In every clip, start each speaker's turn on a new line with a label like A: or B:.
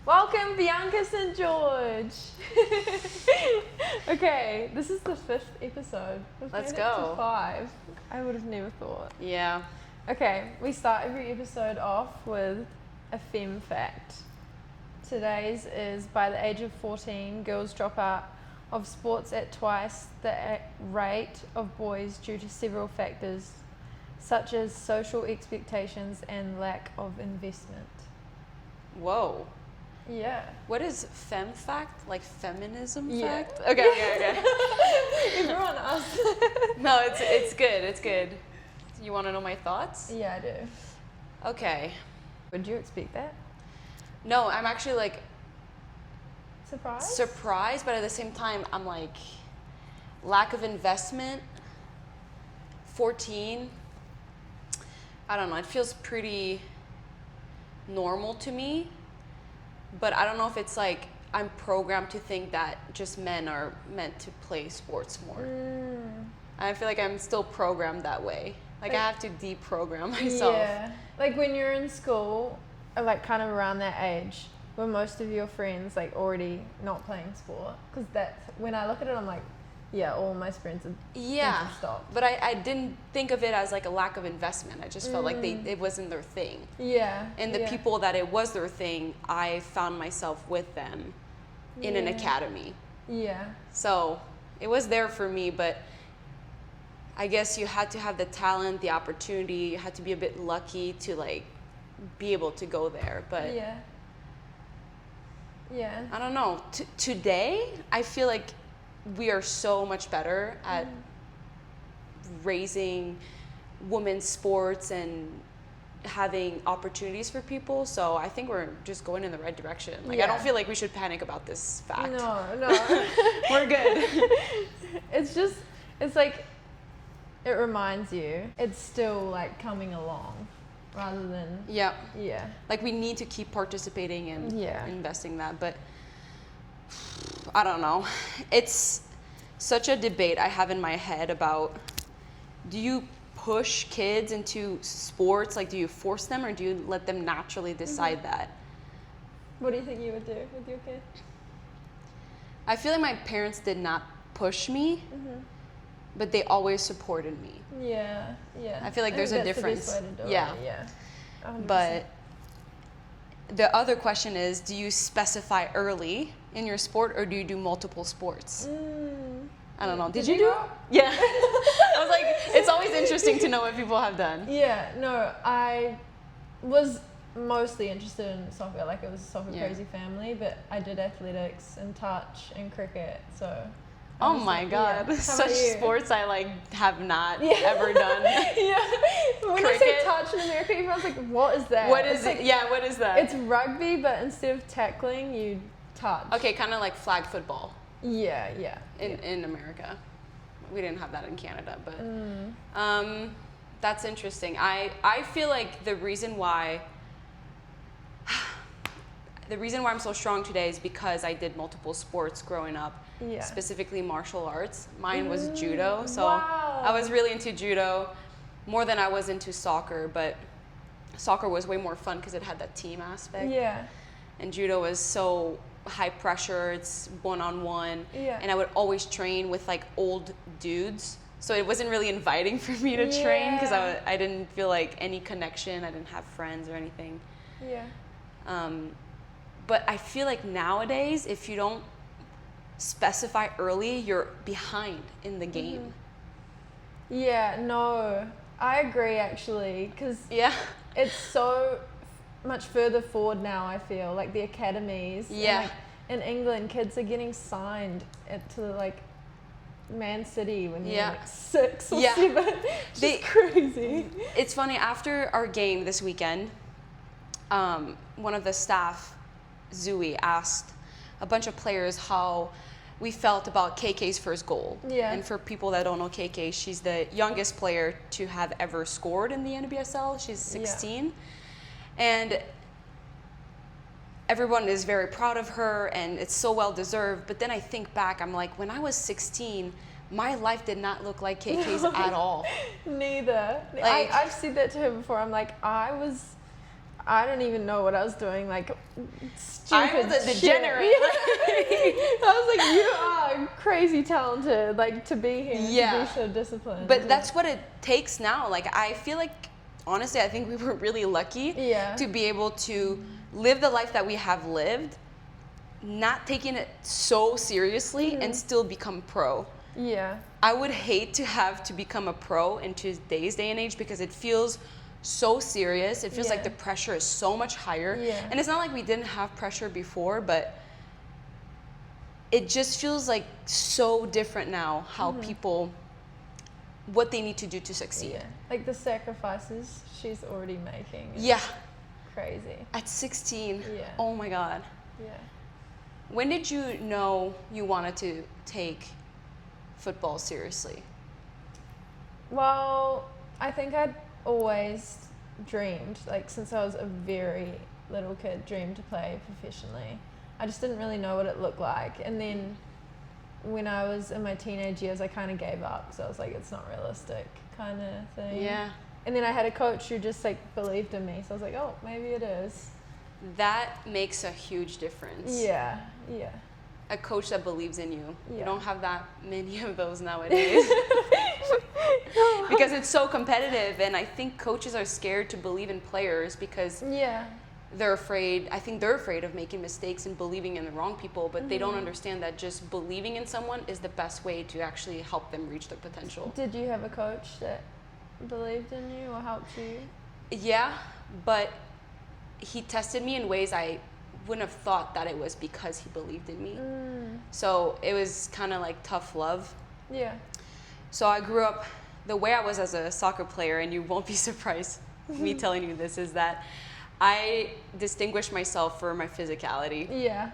A: Welcome, Bianca St-Georges. Okay, this is the 5th episode.
B: Let's
A: made it
B: go.
A: to 5. I would have never thought.
B: Yeah.
A: Okay, we start every episode off with a femme fact. Today's is, by the age of 14, girls drop out of sports at twice the rate of boys due to several factors, such as social expectations and lack of investment.
B: Whoa.
A: Yeah.
B: What is femme fact? Like feminism
A: Yeah.
B: fact? Okay.
A: Everyone asks.
B: No, it's good. It's good. You want to know my thoughts?
A: Yeah, I do.
B: Okay.
A: Would you expect that?
B: No, I'm actually like
A: Surprised,
B: but at the same time, I'm like, lack of investment. 14. I don't know. It feels pretty normal to me. But I don't know if it's like I'm programmed to think that just men are meant to play sports more. I feel like I'm still programmed that way. Like I have to deprogram myself.
A: Yeah. Like when you're in school, or like kind of around that age, were most of your friends like already not playing sport? Because that's when I look at it, I'm like, yeah, all my friends have stopped.
B: But I didn't think of it as like a lack of investment. I just felt like it wasn't their thing.
A: Yeah.
B: And the people that it was their thing, I found myself with them in an academy.
A: Yeah.
B: So it was there for me, but I guess you had to have the talent, the opportunity. You had to be a bit lucky to like be able to go there. But
A: Yeah.
B: I don't know. Today, I feel like we are so much better at raising women's sports and having opportunities for people. So I think we're just going in the right direction. Like I don't feel like we should panic about this fact.
A: No.
B: We're good.
A: It's like, it reminds you, it's still like coming along rather than.
B: Yeah.
A: Yeah.
B: Like we need to keep participating and investing that. But I don't know. It's such a debate I have in my head about, do you push kids into sports? Like, do you force them or do you let them naturally decide that?
A: What do you think you would do with your kid?
B: I feel like my parents did not push me, but they always supported me.
A: Yeah.
B: I feel like there's a difference.
A: The best way to do
B: Yeah.
A: it. Yeah. 100%.
B: But the other question is, do you specify early in your sport or do you do multiple sports? I don't know. Did you do it? Yeah. I was like, it's always interesting to know what people have done.
A: Yeah, no, I was mostly interested in soccer. Like, it was a soccer crazy family, but I did athletics and touch and cricket, so.
B: Oh my God.
A: Yeah.
B: Such sports I like have not ever done.
A: Yeah. When
B: Cricket?
A: I say touch in America, everyone's like, what is that?
B: What is it? Yeah, what is that?
A: It's rugby, but instead of tackling, you touch.
B: Okay, kind of like flag football.
A: Yeah.
B: In America. We didn't have that in Canada, but that's interesting. I feel like the reason why I'm so strong today is because I did multiple sports growing up, specifically martial arts. Mine was judo, so I was really into judo more than I was into soccer, but soccer was way more fun because it had that team aspect.
A: Yeah.
B: And judo was so high pressure, it's one-on-one, and I would always train with like old dudes, so it wasn't really inviting for me to train because I didn't feel like any connection. I didn't have friends or anything. But I feel like nowadays, if you don't specify early, you're behind in the game.
A: Yeah, no, I agree actually, because it's so much further forward now. I feel like the academies. And like in England, kids are getting signed to like Man City when you're like 6 or 7. It's crazy.
B: It's funny, after our game this weekend, one of the staff, Zooey, asked a bunch of players how we felt about KK's first goal. And for people that don't know KK, she's the youngest player to have ever scored in the NWSL. She's 16. And everyone is very proud of her and it's so well deserved. But then I think back, I'm like, when I was 16, my life did not look like KK's at all.
A: Neither. I've said that to her before. I'm like, I I don't even know what I was doing, like stupid
B: I was a degenerate.
A: I was like, you are crazy talented, like to be here, to be so disciplined.
B: But that's what it takes now. Like I feel like, honestly, I think we were really lucky to be able to live the life that we have lived, not taking it so seriously and still become pro.
A: Yeah.
B: I would hate to have to become a pro in today's day and age because it feels so serious. It feels like the pressure is so much higher.
A: Yeah.
B: And it's not like we didn't have pressure before, but it just feels like so different now how people, what they need to do to succeed.
A: Yeah. Like the sacrifices she's already making.
B: Yeah.
A: Crazy.
B: At 16.
A: Yeah.
B: Oh my God.
A: Yeah.
B: When did you know you wanted to take football seriously?
A: Well, I think I'd always dreamed, like since I was a very little kid, dreamed to play professionally. I just didn't really know what it looked like. And then when I was in my teenage years, I kind of gave up because I was like, it's not realistic kind of thing.
B: Yeah.
A: And then I had a coach who just like believed in me. So I was like, oh, maybe it is.
B: That makes a huge difference.
A: Yeah, yeah.
B: A coach that believes in you.
A: Yeah.
B: You don't have that many of those nowadays. Because it's so competitive, and I think coaches are scared to believe in players because they're afraid. I think they're afraid of making mistakes and believing in the wrong people, but they don't understand that just believing in someone is the best way to actually help them reach their potential.
A: Did you have a coach that believed in you or helped you?
B: Yeah, but he tested me in ways I wouldn't have thought that it was because he believed in me. So it was kind of like tough love.
A: Yeah.
B: So I grew up, the way I was as a soccer player, and you won't be surprised me telling you this, is that I distinguished myself for my physicality.
A: Yeah.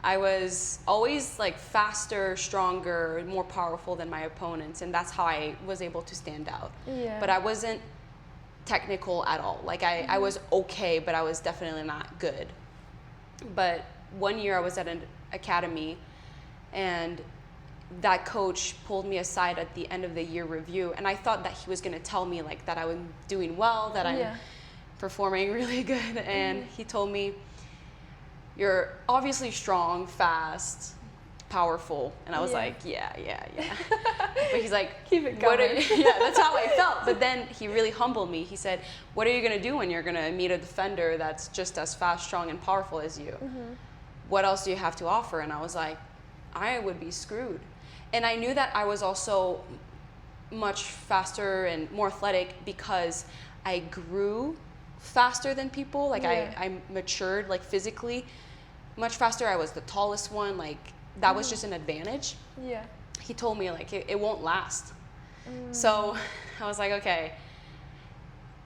B: I was always like faster, stronger, more powerful than my opponents, and that's how I was able to stand out.
A: Yeah.
B: But I wasn't technical at all. Like I was okay, but I was definitely not good. But one year I was at an academy, and that coach pulled me aside at the end of the year review, and I thought that he was going to tell me like that I was doing well, that I'm performing really good, and he told me, you're obviously strong, fast, powerful, and I was like, yeah. But he's like,
A: keep it going.
B: Yeah, that's how I felt. But then he really humbled me. He said, what are you going to do when you're going to meet a defender that's just as fast, strong, and powerful as you? What else do you have to offer? And I was like, I would be screwed. And I knew that I was also much faster and more athletic because I grew faster than people. Like I matured like physically much faster. I was the tallest one. Like that was just an advantage.
A: Yeah.
B: He told me like it won't last. So I was like, okay.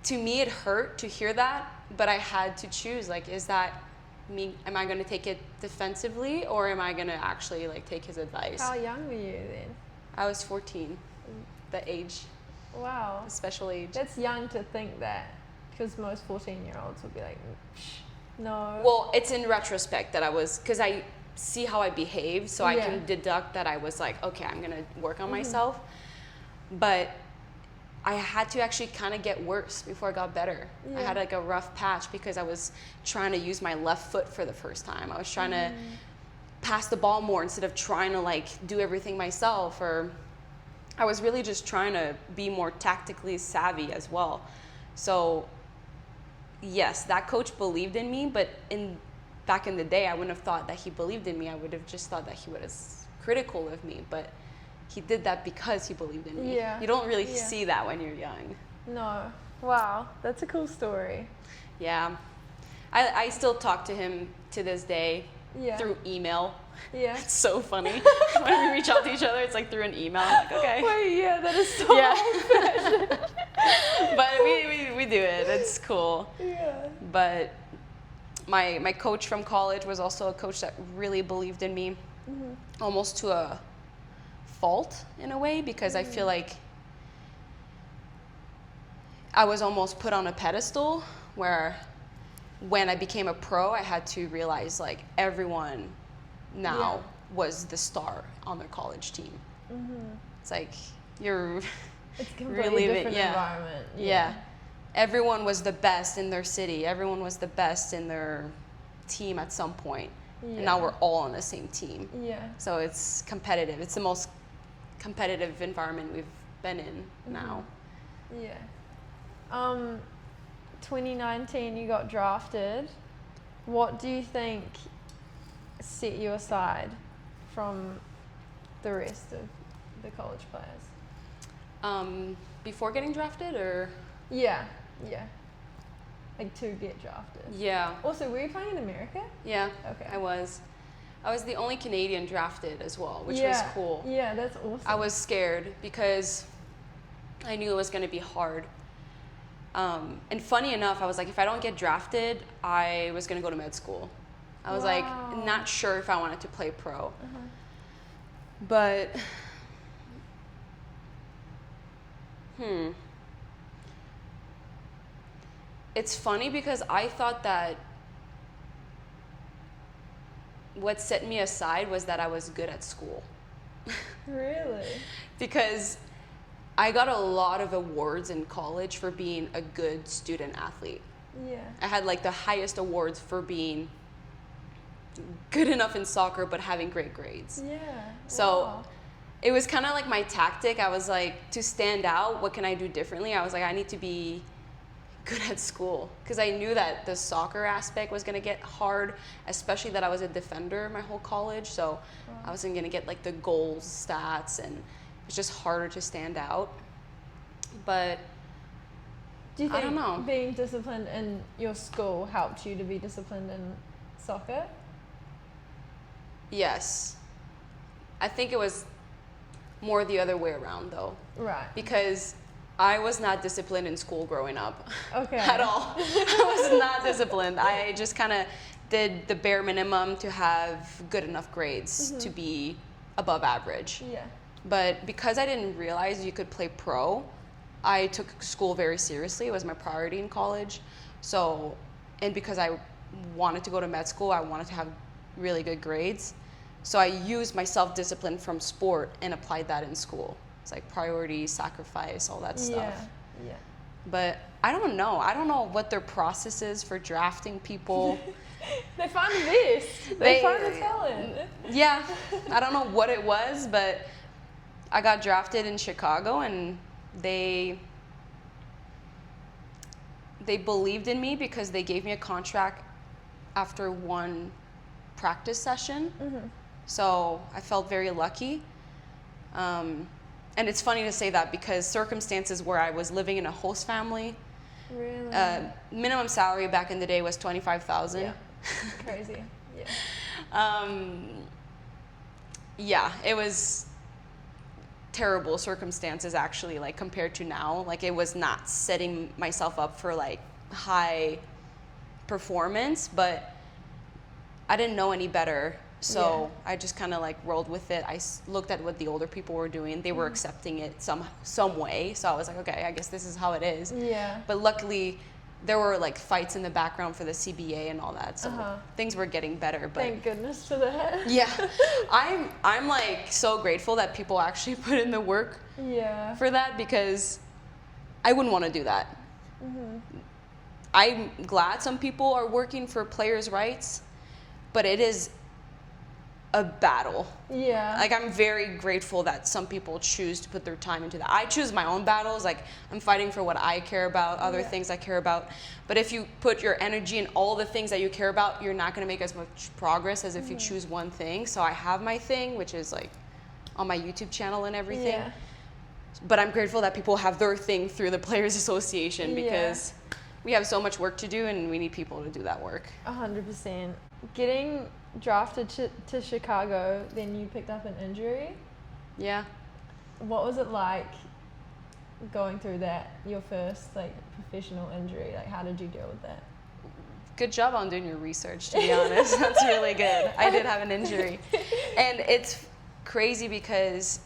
B: To me, it hurt to hear that, but I had to choose. Like, is that me? Am I going to take it defensively, or am I going to actually like take his advice?
A: How young were you then?
B: I was 14. The age.
A: Wow.
B: The special age.
A: That's young to think that, because most 14-year-olds would be like, no.
B: Well, it's in retrospect that I was, because I see how I behaved, so I can deduct that I was like, okay, I'm going to work on myself. But I had to actually kind of get worse before I got better. I had like a rough patch because I was trying to use my left foot for the first time. I was trying to pass the ball more instead of trying to like do everything myself, or I was really just trying to be more tactically savvy as well. So yes, that coach believed in me, but back in the day, I wouldn't have thought that he believed in me. I would have just thought that he was critical of me, but he did that because he believed in me.
A: Yeah.
B: You don't really see that when you're young.
A: No. Wow, that's a cool story.
B: Yeah. I still talk to him to this day through email.
A: Yeah.
B: It's so funny. When we reach out to each other, it's like through an email. I'm like, okay.
A: Wait, yeah, that is so old-fashioned.
B: But we do it. It's cool.
A: Yeah.
B: But my coach from college was also a coach that really believed in me, almost to a fault in a way, because I feel like I was almost put on a pedestal where when I became a pro, I had to realize like everyone now was the star on their college team. It's like you're
A: it's a completely different environment.
B: Yeah. everyone was the best in their city. Everyone was the best in their team at some point.
A: Yeah.
B: And now we're all on the same team.
A: Yeah.
B: So it's competitive. It's the most competitive environment we've been in now.
A: Yeah. 2019 you got drafted. What do you think set you aside from the rest of the college players?
B: Before getting drafted, or?
A: Yeah. Like to get drafted.
B: Yeah.
A: Also, were you playing in America?
B: Yeah.
A: Okay.
B: I was the only Canadian drafted as well, which was cool.
A: Yeah, that's awesome.
B: I was scared because I knew it was going to be hard. And funny enough, I was like, if I don't get drafted, I was going to go to med school. I was like, not sure if I wanted to play pro. But, it's funny because I thought that what set me aside was that I was good at school.
A: Really?
B: Because I got a lot of awards in college for being a good student athlete.
A: Yeah.
B: I had like the highest awards for being good enough in soccer but having great grades.
A: Yeah.
B: So it was kind of like my tactic. I was like, to stand out, what can I do differently? I was like, I need to be good at school, because I knew that the soccer aspect was going to get hard, especially that I was a defender my whole college. So I wasn't going to get like the goals stats, and it's just harder to stand out. But
A: do you
B: I don't
A: think
B: know.
A: being disciplined in your school helped you to be disciplined in soccer?
B: Yes. I think it was more the other way around though.
A: Right.
B: Because I was not disciplined in school growing up.
A: Okay.
B: At all. I was not disciplined. I just kind of did the bare minimum to have good enough grades to be above average.
A: Yeah.
B: But because I didn't realize you could play pro, I took school very seriously. It was my priority in college. So, and because I wanted to go to med school, I wanted to have really good grades. So I used my self-discipline from sport and applied that in school. It's like priority, sacrifice, all that stuff.
A: Yeah.
B: But I don't know. I don't know what their process is for drafting people.
A: They find the best. They find the talent.
B: Yeah. I don't know what it was, but I got drafted in Chicago, and they believed in me because they gave me a contract after one practice session. So I felt very lucky. And it's funny to say that because circumstances where I was living in a host family,
A: Really?
B: Minimum salary back in the day was $25,000.
A: Yeah. Crazy. Yeah.
B: Yeah, it was terrible circumstances actually, like compared to now. Like it was not setting myself up for like high performance, but I didn't know any better. So I just kind of like rolled with it. I looked at what the older people were doing. They were accepting it some way. So I was like, okay, I guess this is how it is.
A: Yeah.
B: But luckily, there were like fights in the background for the CBA and all that. So things were getting better. But
A: thank goodness for that.
B: yeah, I'm like so grateful that people actually put in the work for that, because I wouldn't want to do that. I'm glad some people are working for players' rights, but it is a battle.
A: Yeah.
B: Like I'm very grateful that some people choose to put their time into that. I choose my own battles. Like I'm fighting for what I care about, other things I care about. But if you put your energy in all the things that you care about, you're not going to make as much progress as if you choose one thing. So I have my thing, which is like on my YouTube channel and everything.
A: Yeah.
B: But I'm grateful that people have their thing through the Players Association, because we have so much work to do and we need people to do that work.
A: 100%. Getting drafted to Chicago, then you picked up an injury.
B: Yeah.
A: What was it like going through that, your first like professional injury? Like how did you deal with that?
B: Good job on doing your research, to be honest. That's really good. I did have an injury. And it's crazy because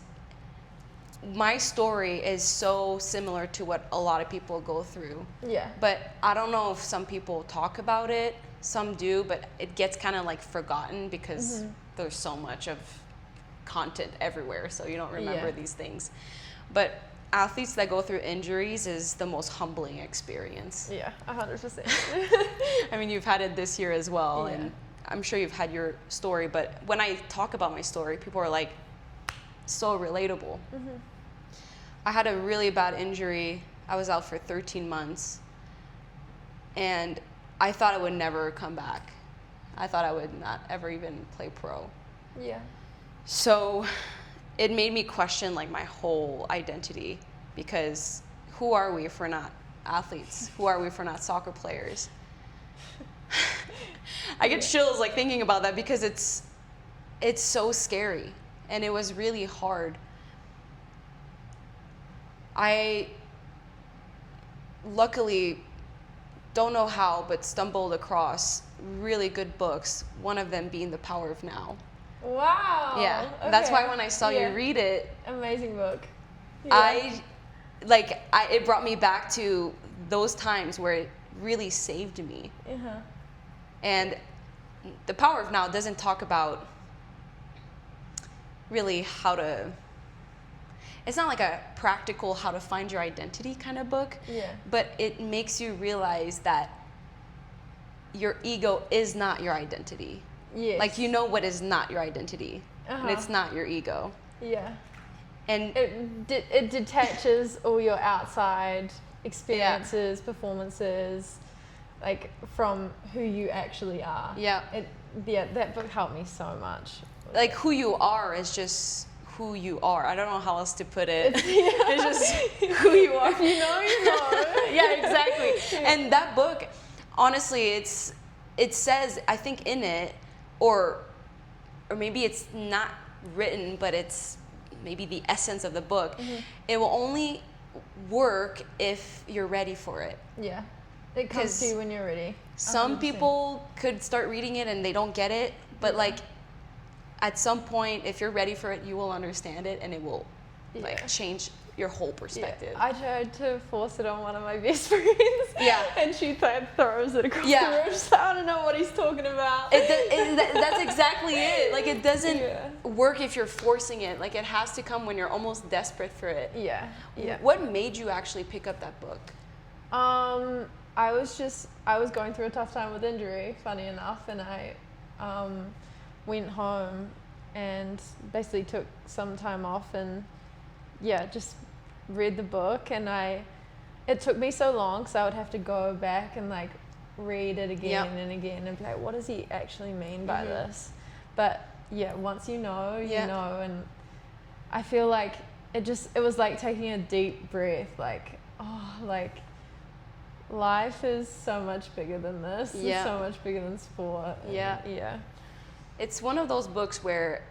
B: my story is so similar to what a lot of people go through.
A: Yeah.
B: But I don't know if some people talk about it. Some do, but it gets kind of like forgotten because there's so much of content everywhere, so you don't remember these things. But athletes that go through injuries is the most humbling experience.
A: Yeah, 100%.
B: I mean, you've had it this year as well,
A: Yeah.
B: and I'm sure you've had your story, but when I talk about my story, people are like, so relatable.
A: Mm-hmm.
B: I had a really bad injury. I was out for 13 months, and I thought I would never come back. I thought I would not ever even play pro.
A: Yeah.
B: So it made me question like my whole identity, because who are we if we're not athletes? Who are we if we're not soccer players? I get chills like thinking about that, because it's so scary, and it was really hard. I luckily don't know how, but stumbled across really good books, one of them being The Power of Now.
A: Wow.
B: Yeah,
A: Okay.
B: that's why when I saw you read it,
A: amazing book. Yeah.
B: It brought me back to those times where it really saved me.
A: Uh-huh.
B: And The Power of Now doesn't talk about really how to, it's not like a practical how to find your identity kind of book,
A: Yeah.
B: but it makes you realize that your ego is not your identity.
A: Yes.
B: Like, you know what is not your identity, and
A: Uh-huh.
B: it's not your ego.
A: Yeah.
B: And
A: It detaches all your outside experiences, performances, like from who you actually are.
B: yeah,
A: That book helped me so much.
B: like who you are is just who you are. I don't know how else to put it.
A: Yeah.
B: It's just who you are.
A: If you know, you know.
B: Yeah, exactly. And that book, honestly, it says, I think in it, or maybe it's not written, but it's maybe the essence of the book. Mm-hmm. It will only work if you're ready for it.
A: Yeah. It comes to you when you're ready. 100%.
B: Some people could start reading it and they don't get it, but like at some point, if you're ready for it, you will understand it, and it will like change your whole perspective.
A: Yeah. I tried to force it on one of my best friends.
B: Yeah.
A: And she throws it across the room. She's like, I don't know what he's talking about.
B: That's exactly it. Like, it doesn't work if you're forcing it. Like, it has to come when you're almost desperate for it.
A: Yeah. Yeah.
B: What made you actually pick up that book?
A: I was going through a tough time with injury, funny enough, and I went home and basically took some time off and just read the book. And it took me so long, so I would have to go back and like read it again and again and be like, what does he actually mean by this? But once you know, you know. And I feel like it was like taking a deep breath, like, oh, like life is so much bigger than this. It's so much bigger than sport. And
B: it's one of those books where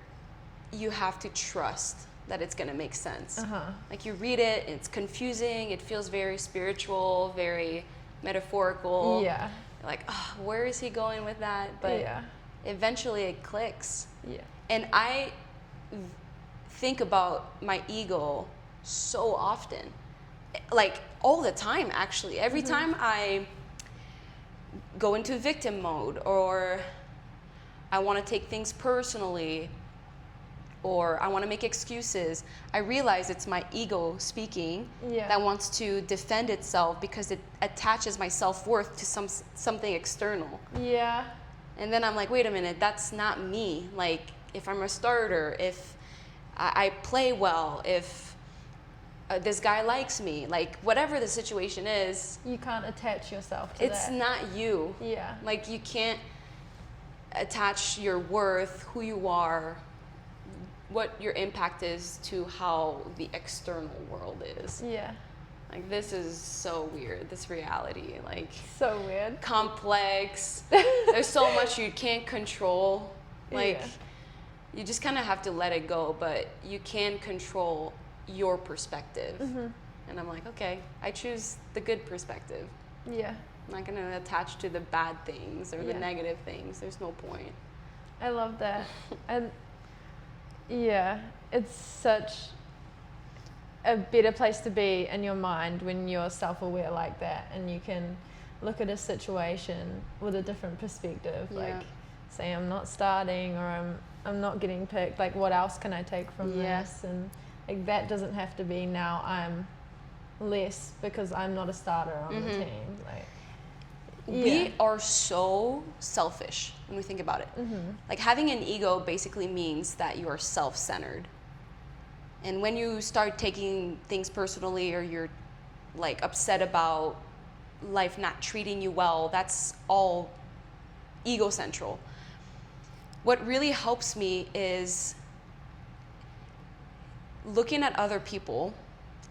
B: you have to trust that it's going to make sense. Like, you read it, it's confusing, it feels very spiritual, very metaphorical.
A: Yeah.
B: Like, oh, where is he going with that? But eventually it clicks.
A: Yeah.
B: And I think about my ego so often, like all the time, actually. Every time I go into victim mode, or I want to take things personally, or I want to make excuses, I realize it's my ego speaking that wants to defend itself because it attaches my self-worth to something external.
A: Yeah.
B: And then I'm like, wait a minute, that's not me. Like, if I'm a starter, if I play well, if this guy likes me, like, whatever the situation is,
A: You can't attach yourself to
B: it's
A: that.
B: not you.
A: Yeah.
B: Like, you can't attach your worth, who you are, what your impact is to how the external world is.
A: Yeah.
B: Like, this is so weird, this reality. Like,
A: So weird.
B: complex. There's so much you can't control. Like,
A: Yeah.
B: you just kind of have to let it go, but you can control your perspective. And I'm like, okay, I choose the good perspective.
A: Yeah.
B: I'm not going to attach to the bad things or the negative things. There's no point.
A: I love that. And it's such a better place to be in your mind when you're self-aware like that, and you can look at a situation with a different perspective. Like, say I'm not starting, or I'm not getting picked. Like, what else can I take from this? And like that doesn't have to be now I'm less because I'm not a starter on the team. Like,
B: we are so selfish when we think about it. Like having an ego basically means that you are self-centered. And when you start taking things personally, or you're like upset about life not treating you well, that's all ego central. What really helps me is looking at other people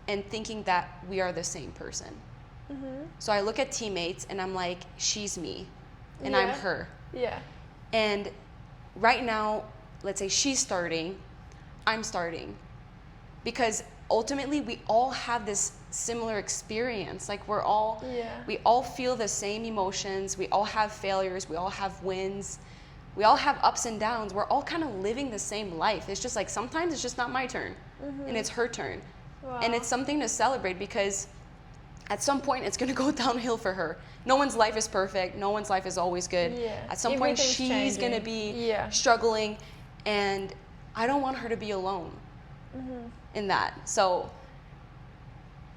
B: and thinking that we are the same person. So I look at teammates and I'm like, she's me and I'm her.
A: Yeah.
B: And right now, let's say she's starting, I'm starting. Because ultimately we all have this similar experience. Like we all feel the same emotions. We all have failures. We all have wins. We all have ups and downs. We're all kind of living the same life. It's just like sometimes it's just not my turn and it's her turn.
A: Wow.
B: And it's something to celebrate because at some point it's going to go downhill for her. No one's life is perfect. No one's life is always good.
A: Yeah.
B: At some point she's going to be struggling, and I don't want her to be alone in that. So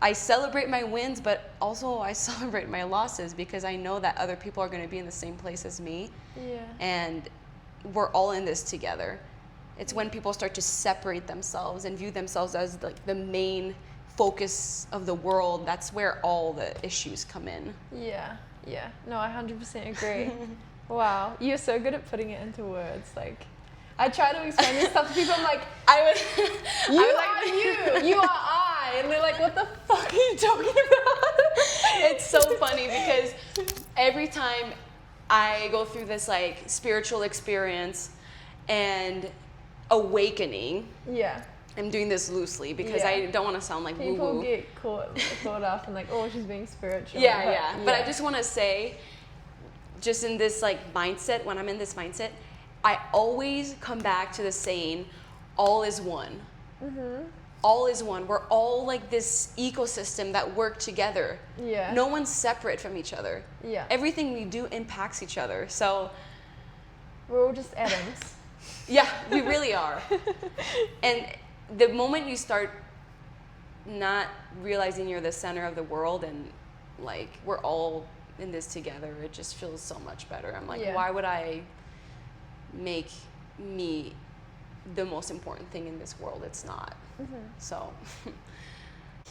B: I celebrate my wins, but also I celebrate my losses because I know that other people are going to be in the same place as me.
A: Yeah.
B: And we're all in this together. It's when people start to separate themselves and view themselves as like the main focus of the world, that's where all the issues come in.
A: Yeah. No, I 100% agree. Wow. You're so good at putting it into words. Like, I try to explain this stuff to people. I'm like, you are I. And they're like, what the fuck are you talking about?
B: It's so funny because every time I go through this like spiritual experience and awakening, I'm doing this loosely because I don't want to sound like woo-woo.
A: People get caught up and like, oh, she's being spiritual.
B: But I just want to say, just in this like mindset, when I'm in this mindset, I always come back to the saying, all is one. All is one. We're all like this ecosystem that work together. No one's separate from each other. Everything we do impacts each other. So
A: we're all just atoms.
B: We really are. And the moment you start not realizing you're the center of the world and like we're all in this together, it just feels so much better. I'm like, why would I make me the most important thing in this world? It's not. So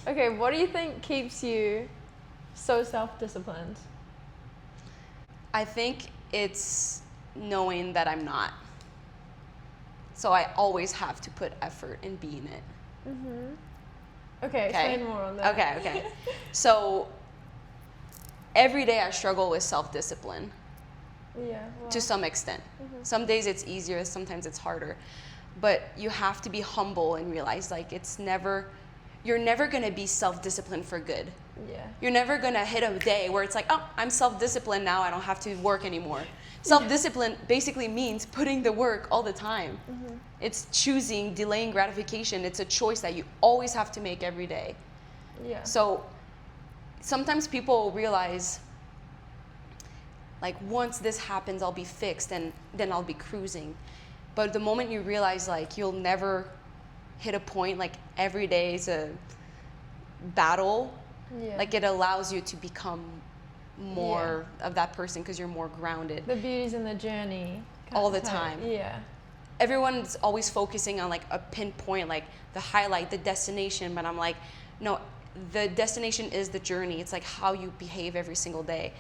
A: okay, what do you think keeps you so self-disciplined?
B: I think it's knowing that I'm not. So I always have to put effort in being it.
A: Okay, explain more on that.
B: Okay. So every day I struggle with self-discipline. To some extent. Some days it's easier, sometimes it's harder. But you have to be humble and realize like you're never gonna be self-disciplined for good. You're never gonna hit a day where it's like, oh, I'm self-disciplined now, I don't have to work anymore. Self-discipline basically means putting the work all the time. It's choosing, delaying gratification. It's a choice that you always have to make every day. So sometimes people realize, like, once this happens, I'll be fixed and then I'll be cruising. But the moment you realize, like, you'll never hit a point, like, every day is a battle, like, it allows you to become more of that person because you're more grounded.
A: The beauty's in the journey.
B: All the time. Everyone's always focusing on, like, a pinpoint, like, the highlight, the destination. But I'm like, no, the destination is the journey. It's, like, how you behave every single day.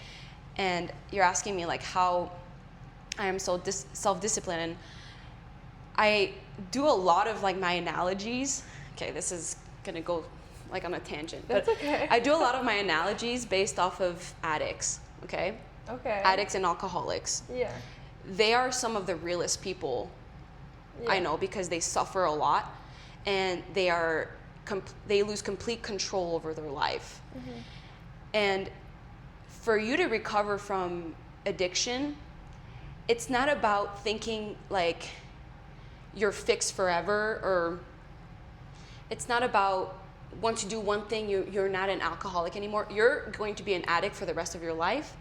B: And you're asking me, like, how I am so self-disciplined. And I do a lot of, like, my analogies. Okay, this is going to go, like, on a tangent.
A: That's okay.
B: I do a lot of my analogies based off of addicts, okay? Addicts and alcoholics. They are some of the realest people I know because they suffer a lot and they lose complete control over their life. And for you to recover from addiction, it's not about thinking like you're fixed forever, or it's not about once you do one thing, you're not an alcoholic anymore. You're going to be an addict for the rest of your life.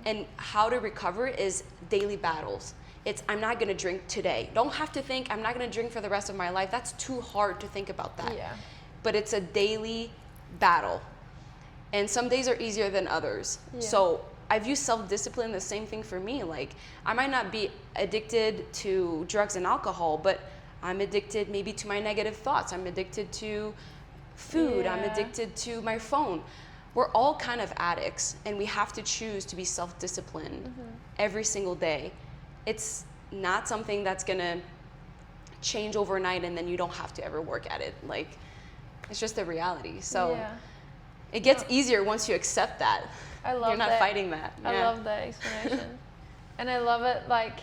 B: And how to recover is daily battles. it's I'm not going to drink today. Don't have to think I'm not going to drink for the rest of my life. That's too hard to think about that.
A: Yeah.
B: But it's a daily battle. And some days are easier than others.
A: Yeah.
B: So I view self-discipline the same thing for me. Like, I might not be addicted to drugs and alcohol, but I'm addicted maybe to my negative thoughts. I'm addicted to food.
A: Yeah.
B: I'm addicted to my phone. We're all kind of addicts, and we have to choose to be self-disciplined every single day. It's not something that's gonna change overnight and then you don't have to ever work at it. Like, it's just the reality. So
A: Yeah.
B: it gets easier once you accept that.
A: I love
B: You're not
A: that.
B: fighting that.
A: I
B: Yeah.
A: love that explanation. And I love it, like,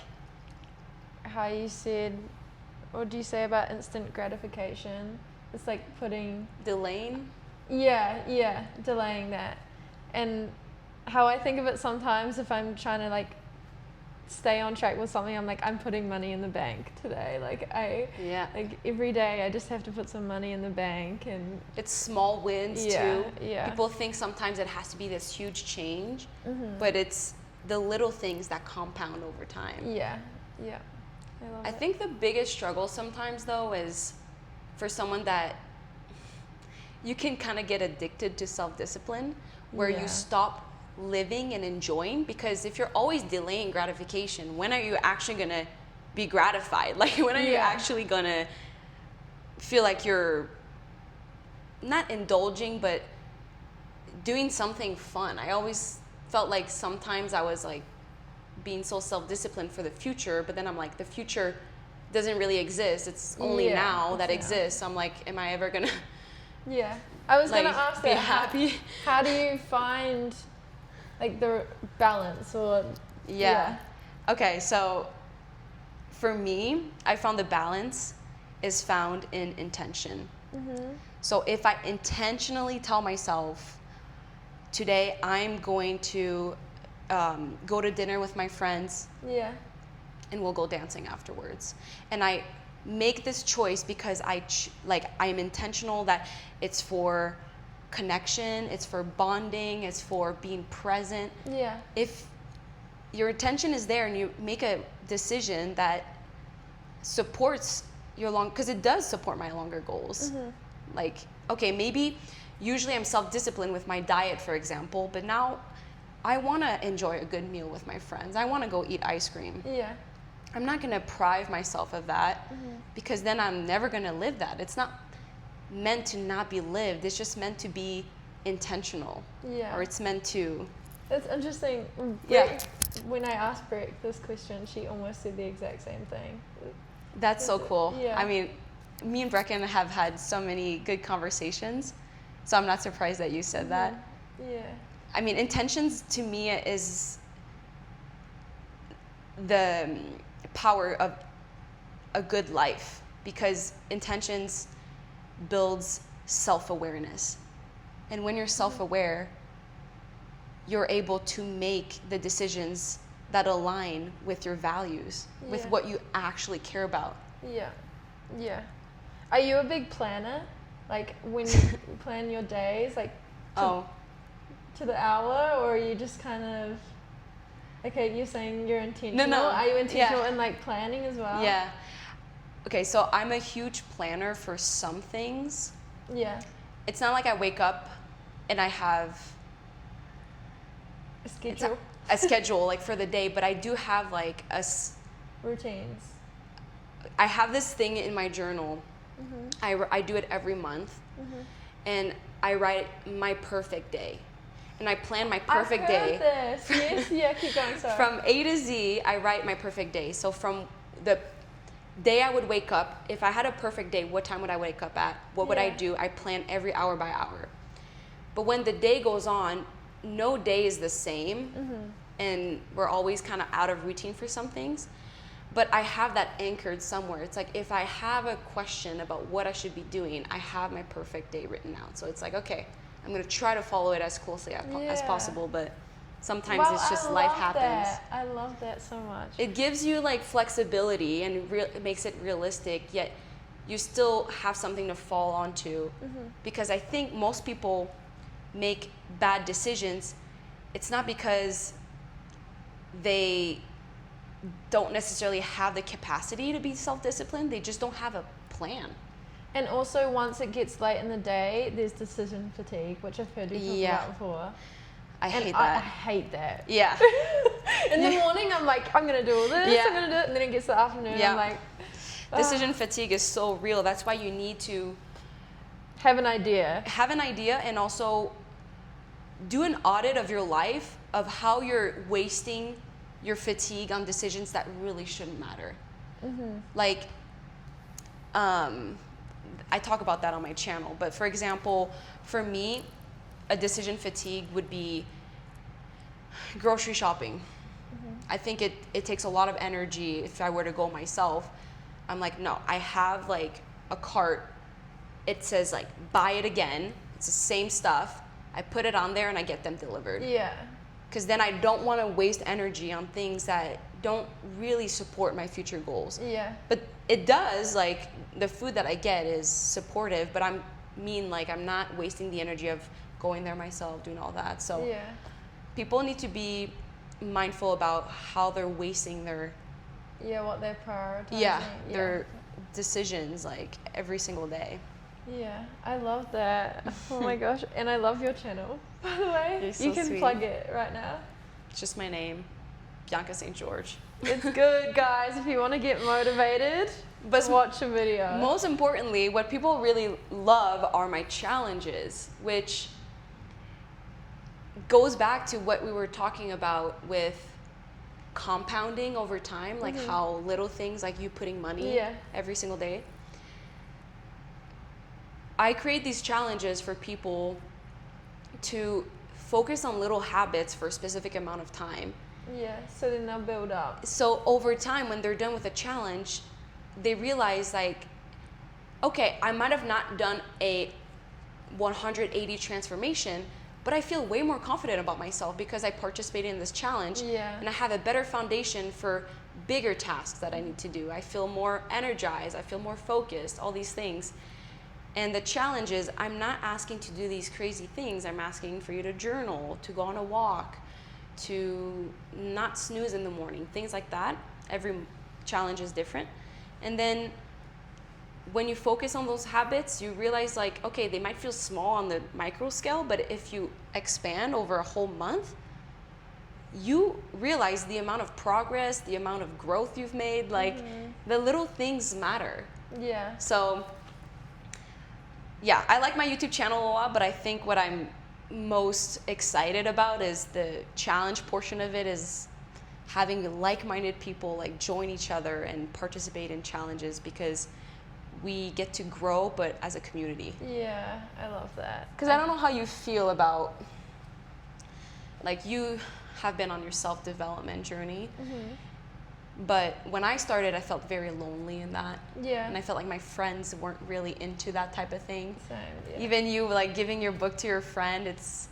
A: how you said, what do you say about instant gratification? It's like putting...
B: Delaying?
A: Yeah, delaying that. And how I think of it sometimes, if I'm trying to, like, stay on track with something, I'm like, I'm putting money in the bank today. Like, like, every day I just have to put some money in the bank. And
B: it's small wins
A: yeah,
B: too.
A: Yeah.
B: People think sometimes it has to be this huge change, but it's the little things that compound over time.
A: Yeah. I
B: think the biggest struggle sometimes though is for someone that you can kind of get addicted to self-discipline where you stop living and enjoying, because if you're always delaying gratification, when are you actually gonna be gratified? Like, when are you actually gonna feel like you're not indulging but doing something fun? I always felt like sometimes I was like being so self-disciplined for the future, but then I'm like, the future doesn't really exist. It's only now that exists. I'm like, am I ever gonna
A: I was
B: like,
A: gonna ask
B: be
A: that.
B: happy?
A: How do you find like the balance? Or
B: Okay, so for me, I found the balance is found in intention. So if I intentionally tell myself, today I'm going to go to dinner with my friends, and we'll go dancing afterwards, and I make this choice because I'm intentional that it's for connection, it's for bonding, it's for being present. If your intention is there and you make a decision that supports your because it does support my longer goals. Like, okay, maybe usually I'm self-disciplined with my diet, for example, but now I want to enjoy a good meal with my friends. I want to go eat ice cream. I'm not going to deprive myself of that, because then I'm never going to live that. It's not meant to not be lived. It's just meant to be intentional. Or it's meant to...
A: It's interesting. When I asked Brooke this question, she almost said the exact same thing.
B: That's so cool. I mean, me and Brecken have had so many good conversations, so I'm not surprised that you said that. I mean, intentions to me is the power of a good life, because intentions builds self-awareness. And when you're self-aware, you're able to make the decisions that align with your values, with what you actually care about.
A: Are you a big planner? Like, when you plan your days, like to the hour, or are you just kind of... Okay, you're saying you're intentional.
B: No.
A: Are you intentional in like planning as well?
B: Okay, so I'm a huge planner for some things. It's not like I wake up and I have
A: a schedule.
B: A schedule like for the day, but I do have like
A: routines.
B: I have this thing in my journal. I do it every month, and I write my perfect day. And I plan my perfect day.
A: This. Yes, keep going, sorry.
B: From A to Z, I write my perfect day. So from the day I would wake up, if I had a perfect day, what time would I wake up at? What would I do? I plan every hour by hour. But when the day goes on, no day is the same, and we're always kind of out of routine for some things. But I have that anchored somewhere. It's like, if I have a question about what I should be doing, I have my perfect day written out. So it's like, okay, I'm going to try to follow it as closely as possible, but sometimes it's just life happens.
A: I love that so much.
B: It gives you like flexibility, and it makes it realistic, yet you still have something to fall onto. Because I think most people make bad decisions. It's not because they don't necessarily have the capacity to be self-disciplined. They just don't have a plan.
A: And also, once it gets late in the day, there's decision fatigue, which I've heard you talk about before.
B: I hate that.
A: I hate that.
B: Yeah.
A: In the morning, I'm like, I'm going to do all this, I'm going to do it. And then it gets to the afternoon, I'm like...
B: Decision fatigue is so real. That's why you need to...
A: Have an idea.
B: Have an idea, and also do an audit of your life of how you're wasting your fatigue on decisions that really shouldn't matter. Mm-hmm. Like, I talk about that on my channel, but for example, for me, a decision fatigue would be grocery shopping. Mm-hmm. I think it takes a lot of energy. If I were to go myself, I'm like, no, I have like a cart. It says like, buy it again. It's the same stuff. I put it on there and I get them delivered.
A: Yeah.
B: Because then I don't want to waste energy on things that don't really support my future goals.
A: Yeah.
B: But it does, like, the food that I get is supportive, but I'm not wasting the energy of going there myself, doing all that. So people need to be mindful about how they're wasting their...
A: what they're prioritizing.
B: Their decisions, like, every single day.
A: Yeah, I love that. Oh my gosh. And I love your channel, by the way.
B: You're so
A: you can
B: sweet.
A: plug it right now.
B: It's just my name, Bianca St-Georges.
A: It's good, guys. If you want to get motivated, but watch a video.
B: Most importantly, what people really love are my challenges, which goes back to what we were talking about with compounding over time, like how little things, like you putting money every single day. I create these challenges for people to focus on little habits for a specific amount of time.
A: Yeah, so then they'll build up.
B: So over time, when they're done with a challenge, they realize like, okay, I might have not done a 180 transformation, but I feel way more confident about myself because I participated in this challenge.
A: Yeah.
B: And I have a better foundation for bigger tasks that I need to do. I feel more energized, I feel more focused, all these things. And the challenge is, I'm not asking to do these crazy things. I'm asking for you to journal, to go on a walk, to not snooze in the morning, things like that. Every challenge is different. And then when you focus on those habits, you realize like, okay, they might feel small on the micro scale, but if you expand over a whole month, you realize the amount of progress, the amount of growth you've made, like the little things matter.
A: Yeah.
B: So yeah, I like my YouTube channel a lot, but I think what I'm most excited about is the challenge portion of it, is having like-minded people like join each other and participate in challenges, because we get to grow, but as a community.
A: Yeah, I love that.
B: Because I don't know how you feel about, like, you have been on your self-development journey. But when I started, I felt very lonely in that.
A: Yeah.
B: And I felt like my friends weren't really into that type of thing.
A: Same, yeah.
B: Even you, like, giving your book to your friend, it's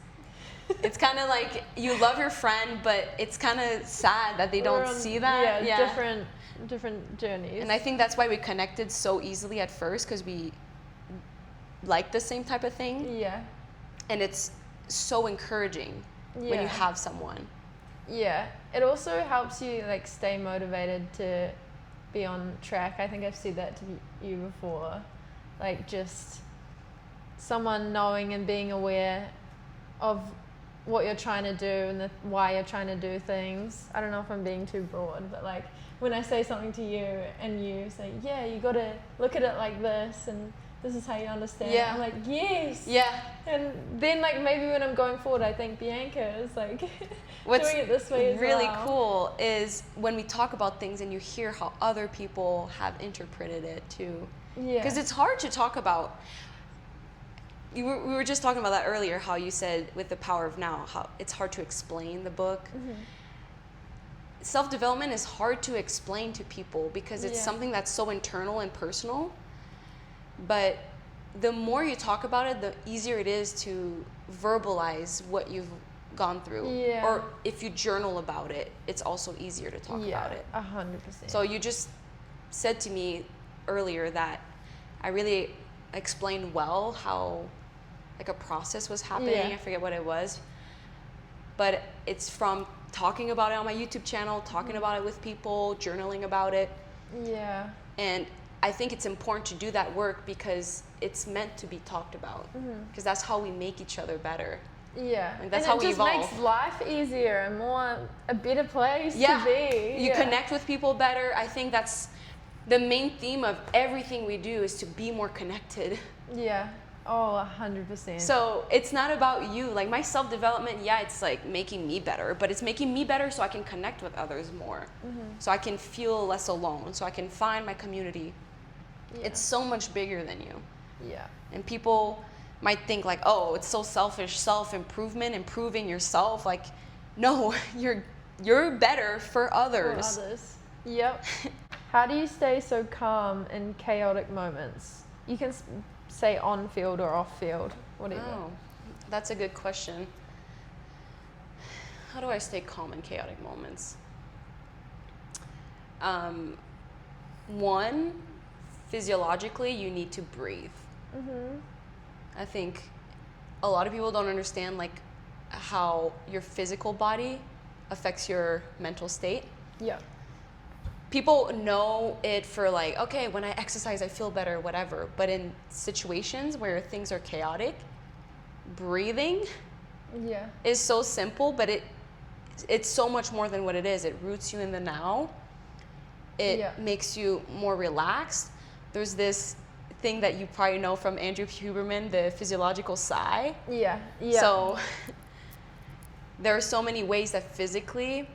B: kind of like you love your friend, but it's kind of sad that they don't see that.
A: Yeah, different journeys.
B: And I think that's why we connected so easily at first, because we like the same type of thing.
A: Yeah.
B: And it's so encouraging when you have someone.
A: Yeah, it also helps you like stay motivated to be on track. I think I've said that to you before, like just someone knowing and being aware of what you're trying to do and why you're trying to do things. I don't know if I'm being too broad, but like when I say something to you and you say, yeah, you got to look at it like this and this is how you understand.
B: Yeah.
A: I'm like, yes.
B: Yeah.
A: And then like maybe when I'm going forward, I think Bianca is like
B: What's
A: doing it this way as
B: really
A: well.
B: cool is when we talk about things and you hear how other people have interpreted it too.
A: Yeah.
B: Because it's hard to talk about. We were just talking about that earlier, how you said with The Power of Now, how it's hard to explain the book. Self-development is hard to explain to people because it's something that's so internal and personal. But the more you talk about it, the easier it is to verbalize what you've gone through.
A: Yeah.
B: Or if you journal about it, it's also easier to talk about it.
A: 100%.
B: So you just said to me earlier that I really explained well how like a process was happening. I forget what it was. But it's from talking about it on my YouTube channel, talking about it with people, journaling about it.
A: Yeah.
B: And I think it's important to do that work because it's meant to be talked about. Because that's how we make each other better.
A: Yeah.
B: Like, that's
A: and
B: how we evolve.
A: It just makes life easier and a better place
B: Yeah.
A: to be.
B: You connect with people better. I think that's the main theme of everything we do, is to be more connected.
A: Yeah. Oh, 100%.
B: So it's not about you. Like, my self-development, yeah, it's like making me better, but it's making me better so I can connect with others more. So I can feel less alone, so I can find my community. Yeah. It's so much bigger than you.
A: Yeah.
B: And people might think like, oh, it's so selfish, self-improvement, improving yourself. Like, no, you're better for others.
A: For others. Yep. How do you stay so calm in chaotic moments? You can say on field or off field, whatever.
B: Oh, that's a good question. How do I stay calm in chaotic moments? One, physiologically, you need to breathe. I think a lot of people don't understand like how your physical body affects your mental state.
A: Yeah.
B: People know it for like, okay, when I exercise, I feel better, whatever. But in situations where things are chaotic, breathing is so simple, but it's so much more than what it is. It roots you in the now. It makes you more relaxed. There's this thing that you probably know from Andrew Huberman, the physiological sigh.
A: Yeah.
B: So there are so many ways that physically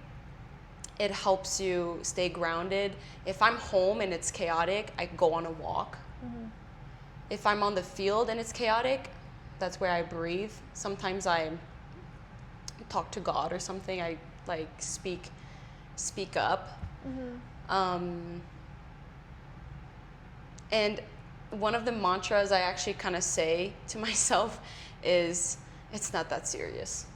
B: it helps you stay grounded. If I'm home and it's chaotic, I go on a walk. If I'm on the field and it's chaotic, that's where I breathe. Sometimes I talk to God or something. I like speak up. And one of the mantras I actually kind of say to myself is, it's not that serious.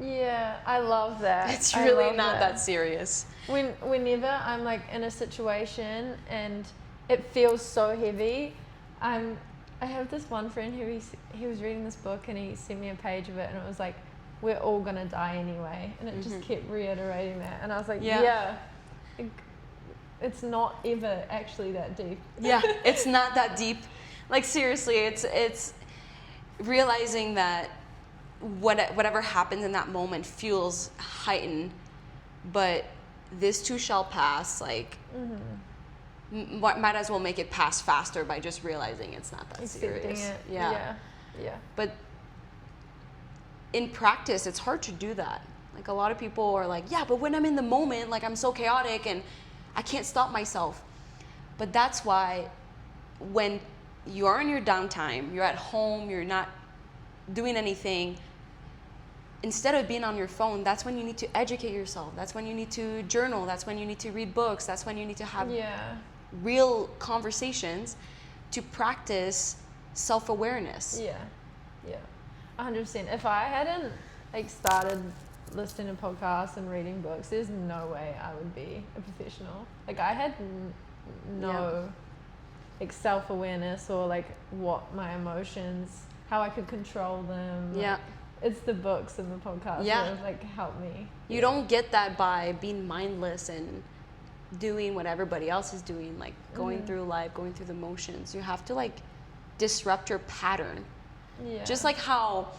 A: Yeah, I love that.
B: It's really not that serious.
A: Whenever I'm like in a situation and it feels so heavy, I have this one friend who he was reading this book and he sent me a page of it and it was like, we're all gonna die anyway, and it just kept reiterating that, and I was like, it's not ever actually that deep.
B: Yeah, it's not that deep. Like, seriously, it's realizing that whatever happens in that moment feels heightened, but this too shall pass. Like, might as well make it pass faster by just realizing it's not that serious.
A: It.
B: Yeah. But in practice, it's hard to do that. Like, a lot of people are like, yeah, but when I'm in the moment, like, I'm so chaotic and I can't stop myself. But that's why when you are in your downtime, you're at home, you're not doing anything, instead of being on your phone, that's when you need to educate yourself. That's when you need to journal. That's when you need to read books. That's when you need to have real conversations to practice self-awareness.
A: Yeah. 100%. If I hadn't like started listening to podcasts and reading books, there's no way I would be a professional. Like, I had no like self-awareness or like what my emotions, how I could control them. Like, it's the books and the podcasts that have like helped me.
B: You don't get that by being mindless and doing what everybody else is doing, like going through life, going through the motions. You have to like disrupt your pattern. Just like how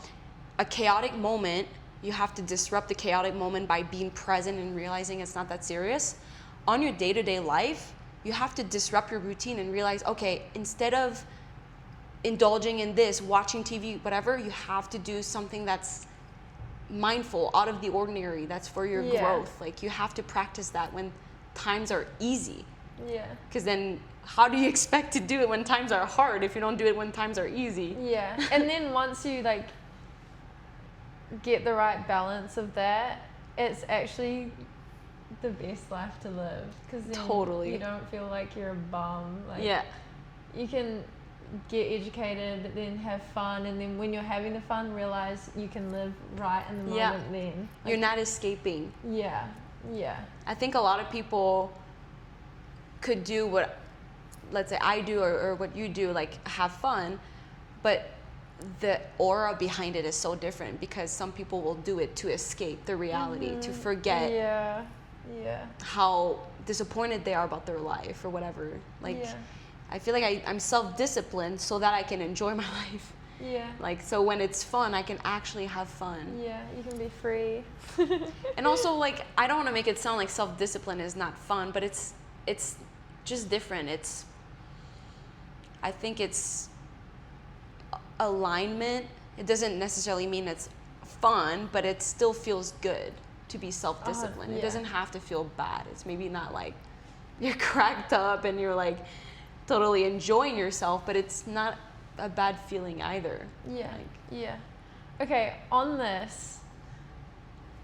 B: a chaotic moment, you have to disrupt the chaotic moment by being present and realizing it's not that serious. On your day-to-day life, you have to disrupt your routine and realize, okay, instead of indulging in this, watching TV, whatever, you have to do something that's mindful, out of the ordinary, that's for your growth. Like, you have to practice that when times are easy. Because then how do you expect to do it when times are hard if you don't do it when times are easy?
A: And then once you like get the right balance of that, it's actually the best life to live, because then you don't feel like you're a bum. Like, you can get educated, then have fun, and then when you're having the fun, realize you can live right in the moment. Then
B: you're not escaping.
A: I
B: think a lot of people could do what, let's say, I do or what you do, like have fun, but the aura behind it is so different, because some people will do it to escape the reality, to forget how disappointed they are about their life or whatever. Like, I feel like I'm self-disciplined so that I can enjoy my life.
A: Yeah.
B: Like, so when it's fun, I can actually have fun.
A: Yeah, you can be free.
B: And also, like, I don't want to make it sound like self-discipline is not fun, but it's just different. I think it's alignment. It doesn't necessarily mean it's fun, but it still feels good to be self-disciplined. It doesn't have to feel bad. It's maybe not like you're cracked up and you're like totally enjoying yourself, but it's not a bad feeling either.
A: Okay, on this,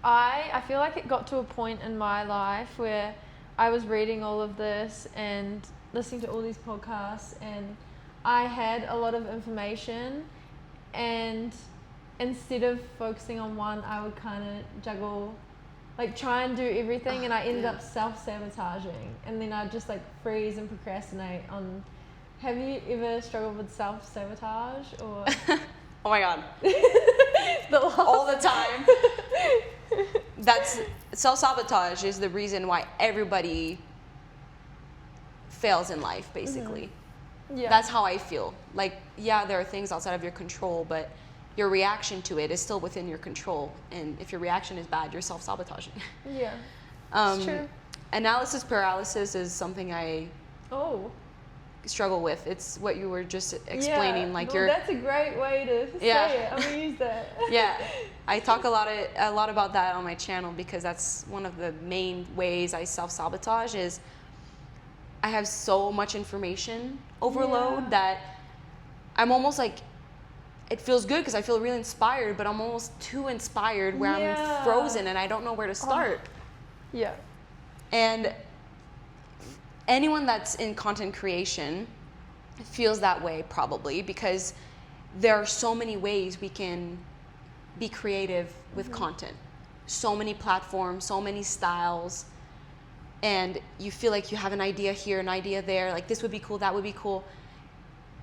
A: I feel like it got to a point in my life where I was reading all of this and listening to all these podcasts, and I had a lot of information, and instead of focusing on one, I would kind of juggle, like try and do everything, and I ended up self-sabotaging, and then I'd just like freeze and procrastinate on. Have you ever struggled with self-sabotage or?
B: Oh my God. All the time. That's self-sabotage is the reason why everybody fails in life, basically.
A: Yeah.
B: That's how I feel. Like, yeah, there are things outside of your control, but your reaction to it is still within your control. And if your reaction is bad, you're self-sabotaging.
A: Yeah. It's true.
B: Analysis paralysis is something I struggle with. It's what you were just explaining. Like,
A: that's a great way to say it. I'm gonna use that.
B: Yeah, I talk a lot about that on my channel, because that's one of the main ways I self-sabotage. Is I have so much information overload that I'm almost like, it feels good because I feel really inspired, but I'm almost too inspired where I'm frozen and I don't know where to start.
A: Yeah.
B: And anyone that's in content creation feels that way probably, because there are so many ways we can be creative with content. So many platforms, so many styles. And you feel like you have an idea here, an idea there, like this would be cool, that would be cool.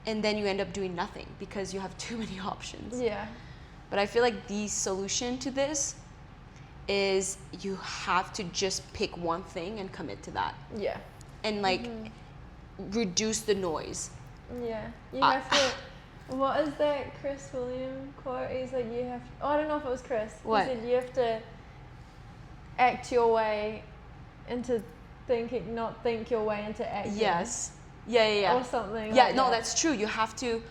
B: And then you end up doing nothing because you have too many options.
A: Yeah.
B: But I feel like the solution to this is you have to just pick one thing and commit to that.
A: Yeah.
B: And like reduce the noise.
A: Yeah. You have to, what is that Chris William quote? He's like, you have, I don't know if it was Chris.
B: What?
A: He said you have to act your way into thinking, not think your way into acting.
B: Yes. Yeah.
A: Or something.
B: Yeah,
A: like
B: no,
A: that.
B: that's true. You have to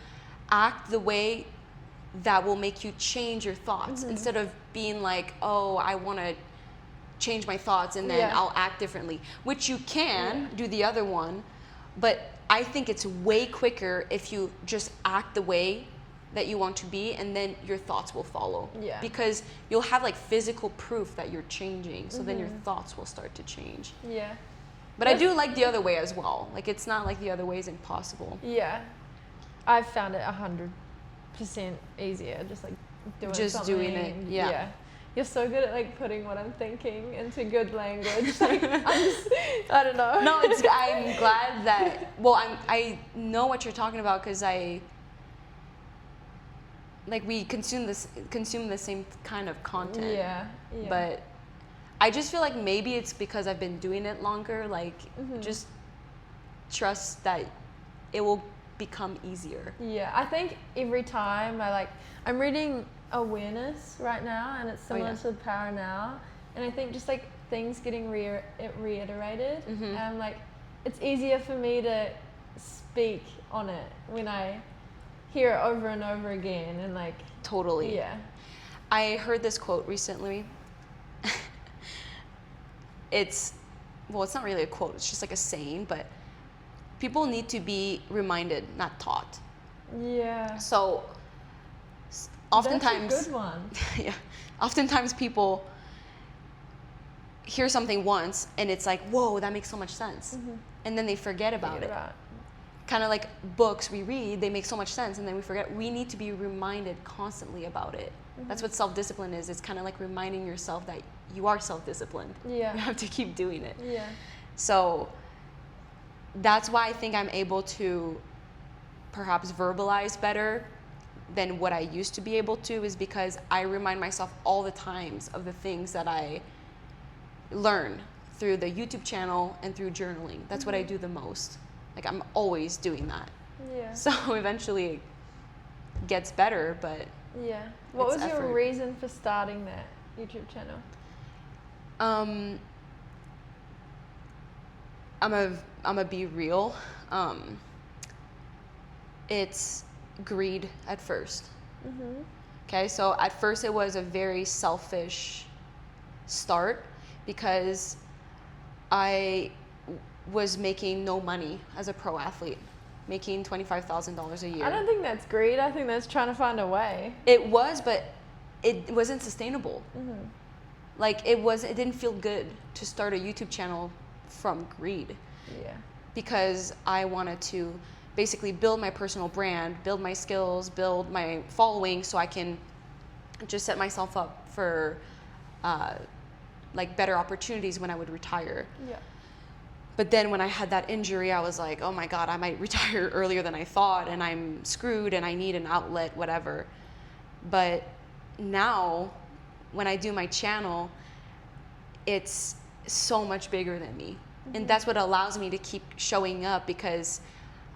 B: act the way that will make you change your thoughts instead of being like, oh, I want to change my thoughts and then I'll act differently, which you can do the other one. But I think it's way quicker if you just act the way that you want to be, and then your thoughts will follow.
A: Yeah.
B: Because you'll have like physical proof that you're changing, so then your thoughts will start to change.
A: Yeah.
B: But I do like the other way as well. Like, it's not like the other way is impossible.
A: Yeah. I've found it 100% easier, just like doing
B: it.
A: Yeah. You're so good at like putting what I'm thinking into good language. Like, I don't know.
B: No, I'm glad that, well, I know what you're talking about, because we consume the same kind of content.
A: Yeah.
B: But I just feel like maybe it's because I've been doing it longer. Like, just trust that it will become easier.
A: Yeah, I think every time I'm reading Awareness right now, and it's similar to Power Now, and I think just like things getting reiterated, and I'm like, it's easier for me to speak on it when I hear it over and over again, and like
B: totally.
A: Yeah.
B: I heard this quote recently. It's not really a quote, it's just like a saying, but people need to be reminded, not taught.
A: Yeah.
B: So oftentimes,
A: that's a good one.
B: Yeah, oftentimes people hear something once and it's like, whoa, that makes so much sense, and then they forget about it. Kind of like books we read, they make so much sense and then we forget. We need to be reminded constantly about it. That's what self-discipline is. It's kind of like reminding yourself that you are self-disciplined. Yeah. You have to keep doing it.
A: Yeah.
B: So that's why I think I'm able to perhaps verbalize better than what I used to be able to is because I remind myself all the times of the things that I learn through the YouTube channel and through journaling. That's what I do the most. Like, I'm always doing that.
A: Yeah.
B: So eventually it gets better, but
A: yeah. What was
B: effort.
A: your reason for starting that YouTube channel?
B: I'm a be real. It's greed at first. Okay, so at first it was a very selfish start because I was making no money as a pro athlete, making $25,000 a year.
A: I don't think that's greed. I think that's trying to find a way.
B: It was, but it wasn't sustainable. Like, it didn't feel good to start a YouTube channel from greed.
A: Yeah.
B: Because I wanted to basically build my personal brand, build my skills, build my following, so I can just set myself up for like better opportunities when I would retire.
A: Yeah.
B: But then when I had that injury, I was like, oh my God, I might retire earlier than I thought, and I'm screwed, and I need an outlet, whatever. But now, when I do my channel, it's so much bigger than me. And that's what allows me to keep showing up, because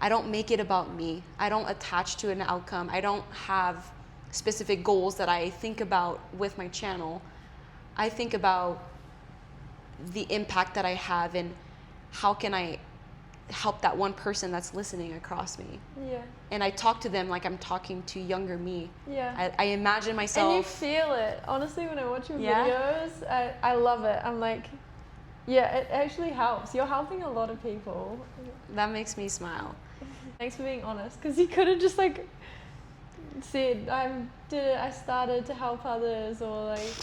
B: I don't make it about me. I don't attach to an outcome. I don't have specific goals that I think about with my channel. I think about the impact that I have and how can I help that one person that's listening across me.
A: Yeah.
B: And I talk to them like I'm talking to younger me.
A: Yeah.
B: I imagine myself.
A: And you feel it. Honestly, when I watch your
B: Yeah?
A: videos, I love it. I'm like, yeah, it actually helps. You're helping a lot of people.
B: That makes me smile.
A: Thanks for being honest, because you could have just like said, I started to help others, or like.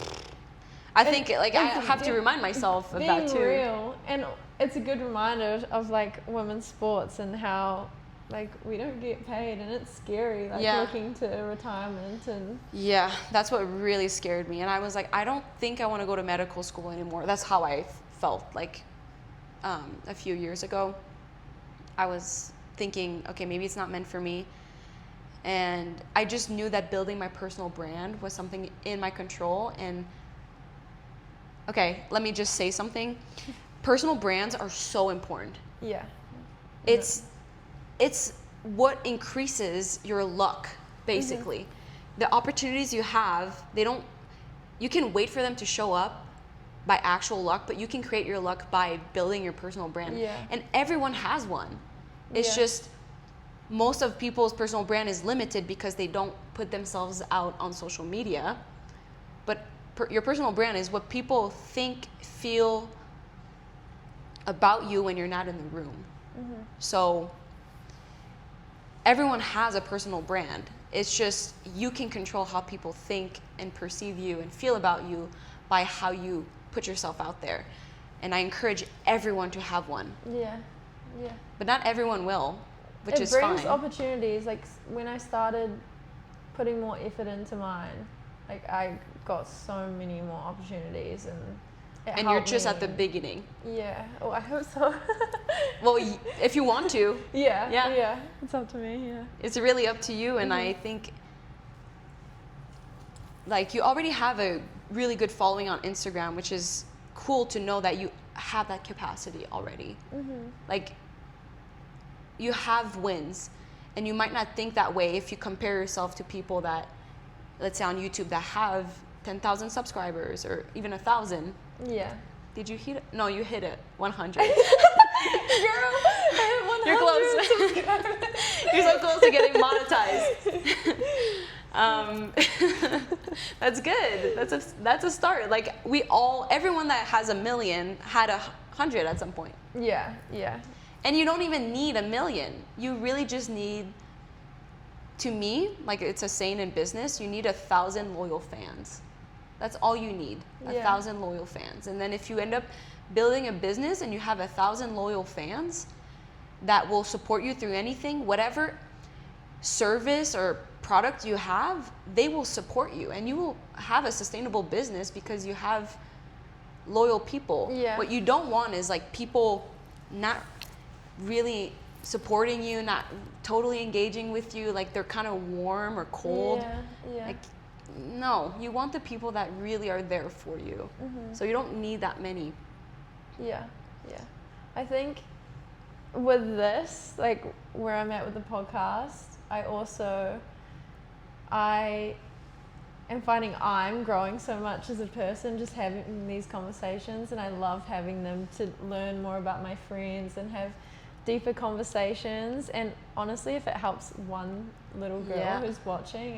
B: I think like I have to remind myself of that too.
A: Being real, and it's a good reminder of like women's sports and how like we don't get paid, and it's scary, like looking to retirement. And
B: yeah, that's what really scared me. And I was like, I don't think I want to go to medical school anymore. That's how I felt like a few years ago. I was thinking, okay, maybe it's not meant for me. And I just knew that building my personal brand was something in my control. And okay, let me just say something. Personal brands are so important.
A: Yeah.
B: It's what increases your luck, basically. The opportunities you have, you can wait for them to show up by actual luck, but you can create your luck by building your personal brand.
A: Yeah.
B: And everyone has one. It's just most of people's personal brand is limited because they don't put themselves out on social media. But your personal brand is what people think, feel about you when you're not in the room. So everyone has a personal brand. It's just you can control how people think and perceive you and feel about you by how you put yourself out there. And I encourage everyone to have one.
A: Yeah. Yeah.
B: But not everyone will, which is fine.
A: It brings opportunities. Like when I started putting more effort into mine, like I got so many more opportunities, and
B: you're just at the beginning.
A: Yeah. Oh, I hope so.
B: Well, if you want to.
A: Yeah. It's up to me. Yeah.
B: It's really up to you, and I think like you already have a really good following on Instagram, which is cool to know that you have that capacity already. Like you have wins, and you might not think that way if you compare yourself to people that, let's say on YouTube, that have 10,000 subscribers or even 1,000.
A: Yeah.
B: Did you hit it? No, you hit it. 100.
A: Girl, I
B: You're close. You're so close to getting monetized. That's good. That's a start. Like everyone that has 1 million had 100 at some point.
A: Yeah.
B: And you don't even need 1 million. You really just need, to me, like it's a saying in business, you need 1,000 loyal fans. That's all you need, 1,000 loyal fans. And then if you end up building a business and you have 1,000 loyal fans that will support you through anything, whatever service or product you have, they will support you, and you will have a sustainable business because you have loyal people.
A: Yeah.
B: What you don't want is like people not really supporting you, not totally engaging with you, like they're kind of warm or cold.
A: Yeah.
B: Like, no, you want the people that really are there for you. So you don't need that many.
A: Yeah. I think with this, like where I'm at with the podcast, I am finding I'm growing so much as a person just having these conversations, and I love having them to learn more about my friends and have deeper conversations. And honestly, if it helps one little girl who's watching,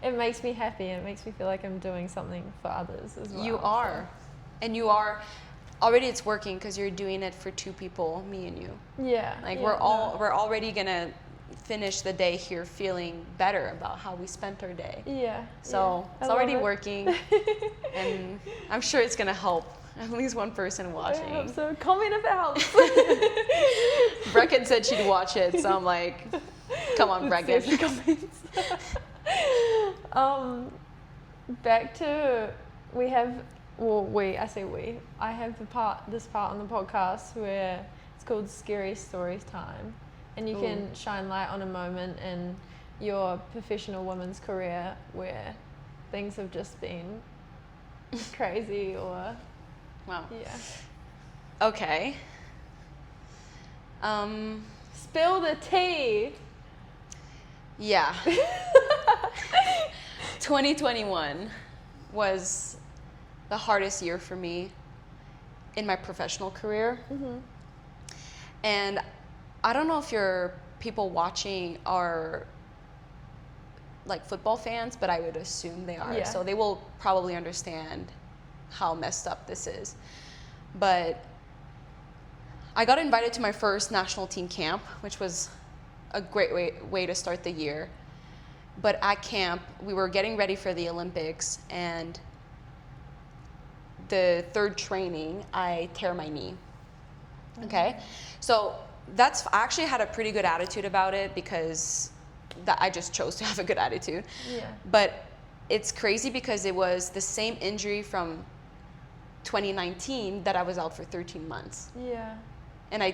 A: it makes me happy, and it makes me feel like I'm doing something for others as well.
B: You are. And you are. Already it's working because you're doing it for two people, me and you.
A: Yeah.
B: Like we're already gonna finish the day here feeling better about how we spent our day.
A: Yeah.
B: So it's already working, and I'm sure it's gonna help at least one person watching.
A: I hope so. Comment if it helps.
B: Brecken said she'd watch it, so I'm like, come on, Brecken.
A: Back to I have this part on the podcast where it's called Scary Stories Time, and you can shine light on a moment in your professional women's career where things have just been crazy or
B: wow.
A: Yeah.
B: Okay.
A: Spill the tea.
B: Yeah. 2021 was the hardest year for me in my professional career. And I don't know if your people watching are like football fans, but I would assume they are.
A: Yeah.
B: So they will probably understand how messed up this is. But I got invited to my first national team camp, which was a great way to start the year. But at camp, we were getting ready for the Olympics, and the third training, I tear my knee. Okay? So I actually had a pretty good attitude about it because I just chose to have a good attitude.
A: Yeah.
B: But it's crazy because it was the same injury from 2019 that I was out for 13 months.
A: Yeah.
B: And in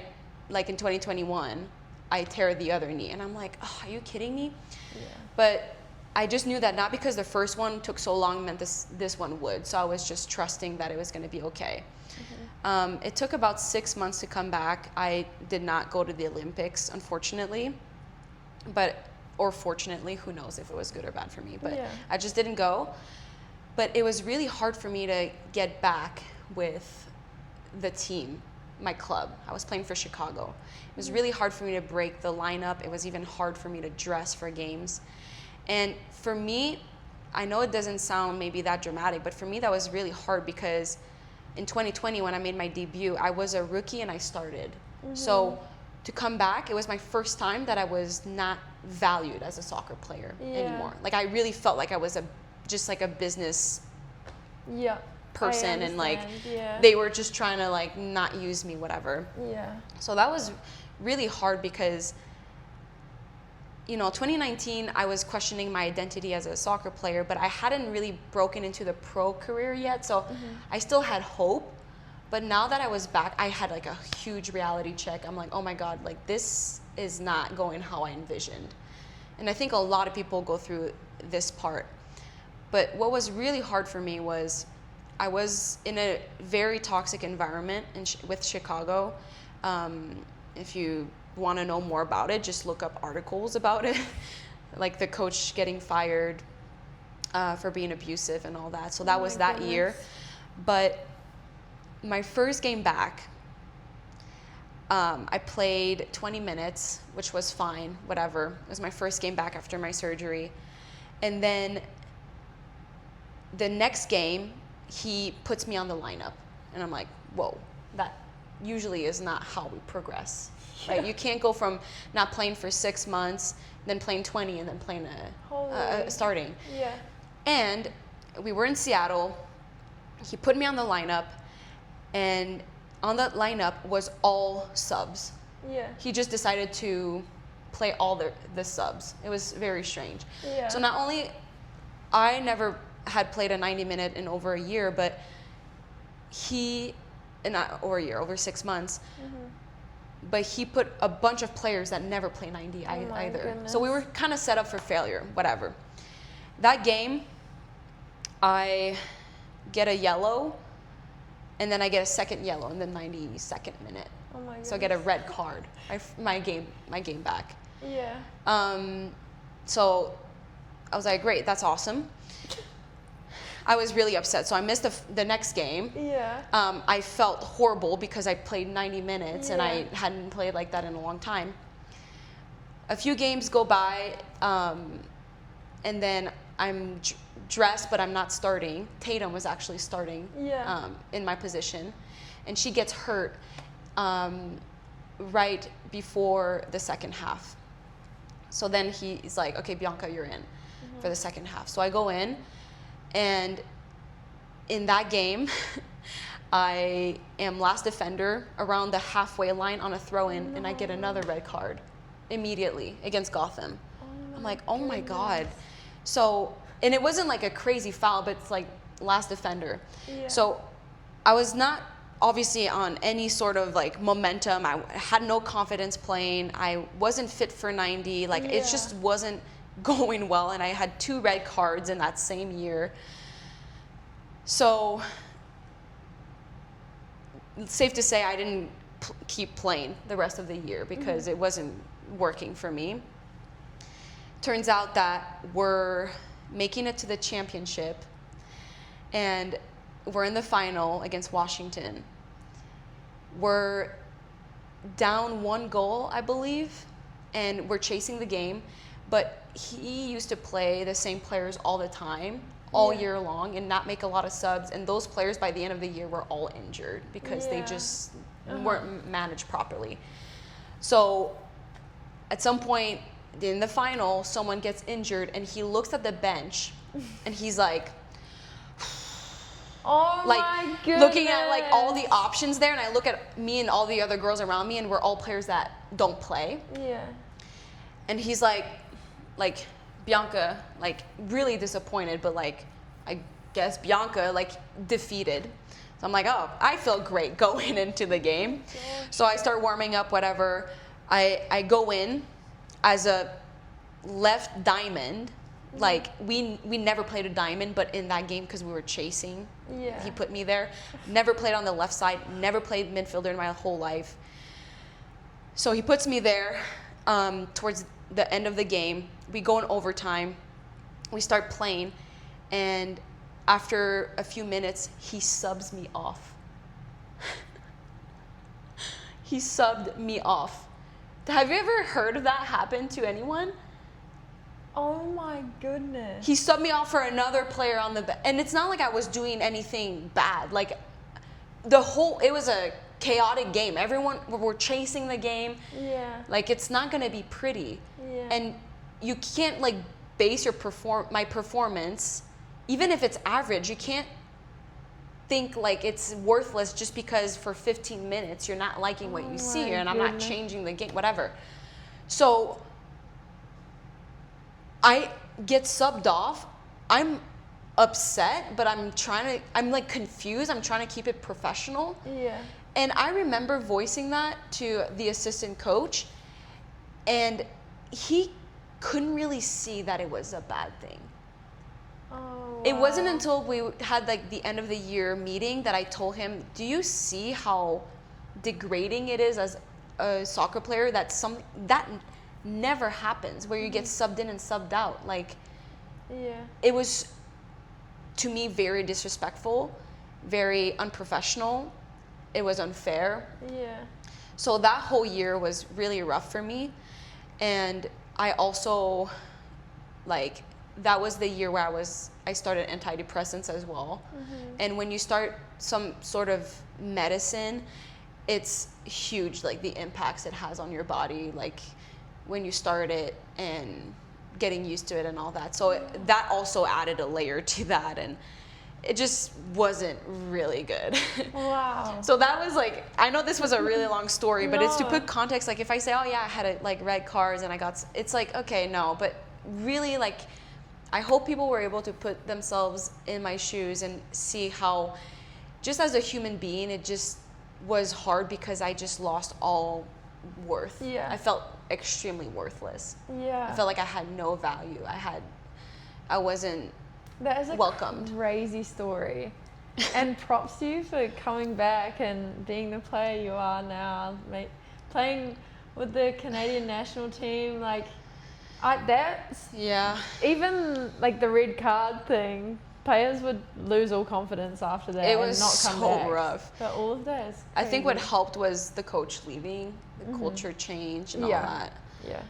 B: 2021, I tear the other knee. And I'm like, oh, are you kidding me?
A: Yeah.
B: But I just knew that not because the first one took so long meant this one would. So I was just trusting that it was going to be okay. It took about 6 months to come back. I did not go to the Olympics, unfortunately. Or fortunately, who knows if it was good or bad for me. But I just didn't go. But it was really hard for me to get back with the team, my club. I was playing for Chicago. It was really hard for me to break the lineup. It was even hard for me to dress for games. And for me, I know it doesn't sound maybe that dramatic, but for me that was really hard because in 2020 when I made my debut, I was a rookie and I started. So to come back, it was my first time that I was not valued as a soccer player anymore. Like I really felt like I was just like a business person, and like they were just trying to like not use me, whatever. So that was really hard because 2019 I was questioning my identity as a soccer player, but I hadn't really broken into the pro career yet, so I still had hope. But now that I was back, I had like a huge reality check. I'm like, oh my God, like this is not going how I envisioned. And I think a lot of people go through this part. But what was really hard for me was I was in a very toxic environment with Chicago. If you want to know more about it, just look up articles about it, like the coach getting fired for being abusive and all that. So that was that year. But my first game back, I played 20 minutes, which was fine, whatever. It was my first game back after my surgery. And then the next game, he puts me on the lineup. And I'm like, whoa, that usually is not how we progress. Right? You can't go from not playing for 6 months, then playing 20, and then playing starting.
A: Yeah.
B: And we were in Seattle. He put me on the lineup, and on that lineup was all subs.
A: Yeah.
B: He just decided to play all the subs. It was very strange.
A: Yeah.
B: So not only I never had played a 90-minute in over a year, but not over a year, over 6 months. but he put a bunch of players that never play 90 either.
A: Goodness.
B: So we were kind of set up for failure, whatever. That game, I get a yellow, and then I get a second yellow in the 92nd minute.
A: Oh my goodness.
B: So I get a red card. My game back.
A: Yeah.
B: So I was like, great, that's awesome. I was really upset. So I missed the next game.
A: Yeah.
B: I felt horrible because I played 90 minutes and I
A: Yeah.
B: hadn't played like that in a long time. A few games go by, and then I'm dressed, but I'm not starting. Tatum was actually starting
A: Yeah.
B: in my position, and she gets hurt right before the second half. So then he's like, okay, Bianca, you're in for the second half. So I go in, and in that game, I am last defender around the halfway line on a throw-in, and I get another red card immediately against Gotham. I'm like, oh my God. So, and it wasn't like a crazy foul, but it's like last defender.
A: Yeah.
B: So I was not obviously on any sort of like momentum. I had no confidence playing. I wasn't fit for 90. Like it just wasn't going well. And I had 2 red cards in that same year. So safe to say I didn't keep playing the rest of the year because it wasn't working for me. Turns out that we're making it to the championship, and we're in the final against Washington. We're down 1 goal, I believe, and we're chasing the game, but he used to play the same players all the time, all year long, and not make a lot of subs, and those players by the end of the year were all injured because they just weren't managed properly. So at some point in the final, someone gets injured, and he looks at the bench, and he's like,
A: oh
B: like
A: my goodness.
B: looking at like all the options there, and I look at me and all the other girls around me, and we're all players that don't play.
A: Yeah.
B: And he's like Bianca, like really disappointed, but like I guess Bianca like defeated. So I'm like, oh, I feel great going into the game. So I start warming up, whatever. I go in as a left diamond. Like we never played a diamond, but in that game, because we were chasing, he put me there. Never played on the left side, never played midfielder in my whole life. So he puts me there. Towards the end of the game, we go in overtime, we start playing, and after a few minutes, he subs me off. He subbed me off. Have you ever heard of that happen to anyone?
A: Oh my goodness.
B: He subbed me off for another player on the bench. And it's not like I was doing anything bad. Like, it was a chaotic game. Everyone were chasing the game.
A: Yeah.
B: Like, it's not going to be pretty.
A: Yeah.
B: And you can't, like, base my performance, even if it's average, you can't think like it's worthless just because for 15 minutes you're not liking what you see, and I'm not changing the game, whatever. So I get subbed off. I'm upset, but I'm like confused. I'm trying to keep it professional.
A: Yeah.
B: And I remember voicing that to the assistant coach, and he couldn't really see that it was a bad thing.
A: Oh,
B: It wasn't until we had like the end of the year meeting that I told him, do you see how degrading it is as a soccer player that never happens where you get subbed in and subbed out? Like, it was, to me, very disrespectful, very unprofessional. It was unfair.
A: Yeah.
B: So that whole year was really rough for me. And I also, like, that was the year where I started antidepressants as well. And when you start some sort of medicine, it's huge, like the impacts it has on your body, like when you start it and getting used to it and all that. So that also added a layer to that, and it just wasn't really good.
A: Wow.
B: So that was like, I know this was a really long story, but it's to put context. Like if I say, oh yeah, I had like red cards and it's like, okay, no, but really, like, I hope people were able to put themselves in my shoes and see how, just as a human being, it just was hard because I just lost all worth.
A: Yeah.
B: I felt extremely worthless.
A: Yeah.
B: I felt like I had no value. I wasn't
A: that is a
B: welcomed.
A: Crazy story. And props to you for coming back and being the player you are now, playing with the Canadian national team. Like, that's even like the red card thing. Players would lose all confidence after that.
B: It was
A: and not come back.
B: rough.
A: But all of that is crazy.
B: I think what helped was the coach leaving, the culture change, and all that.
A: Yeah.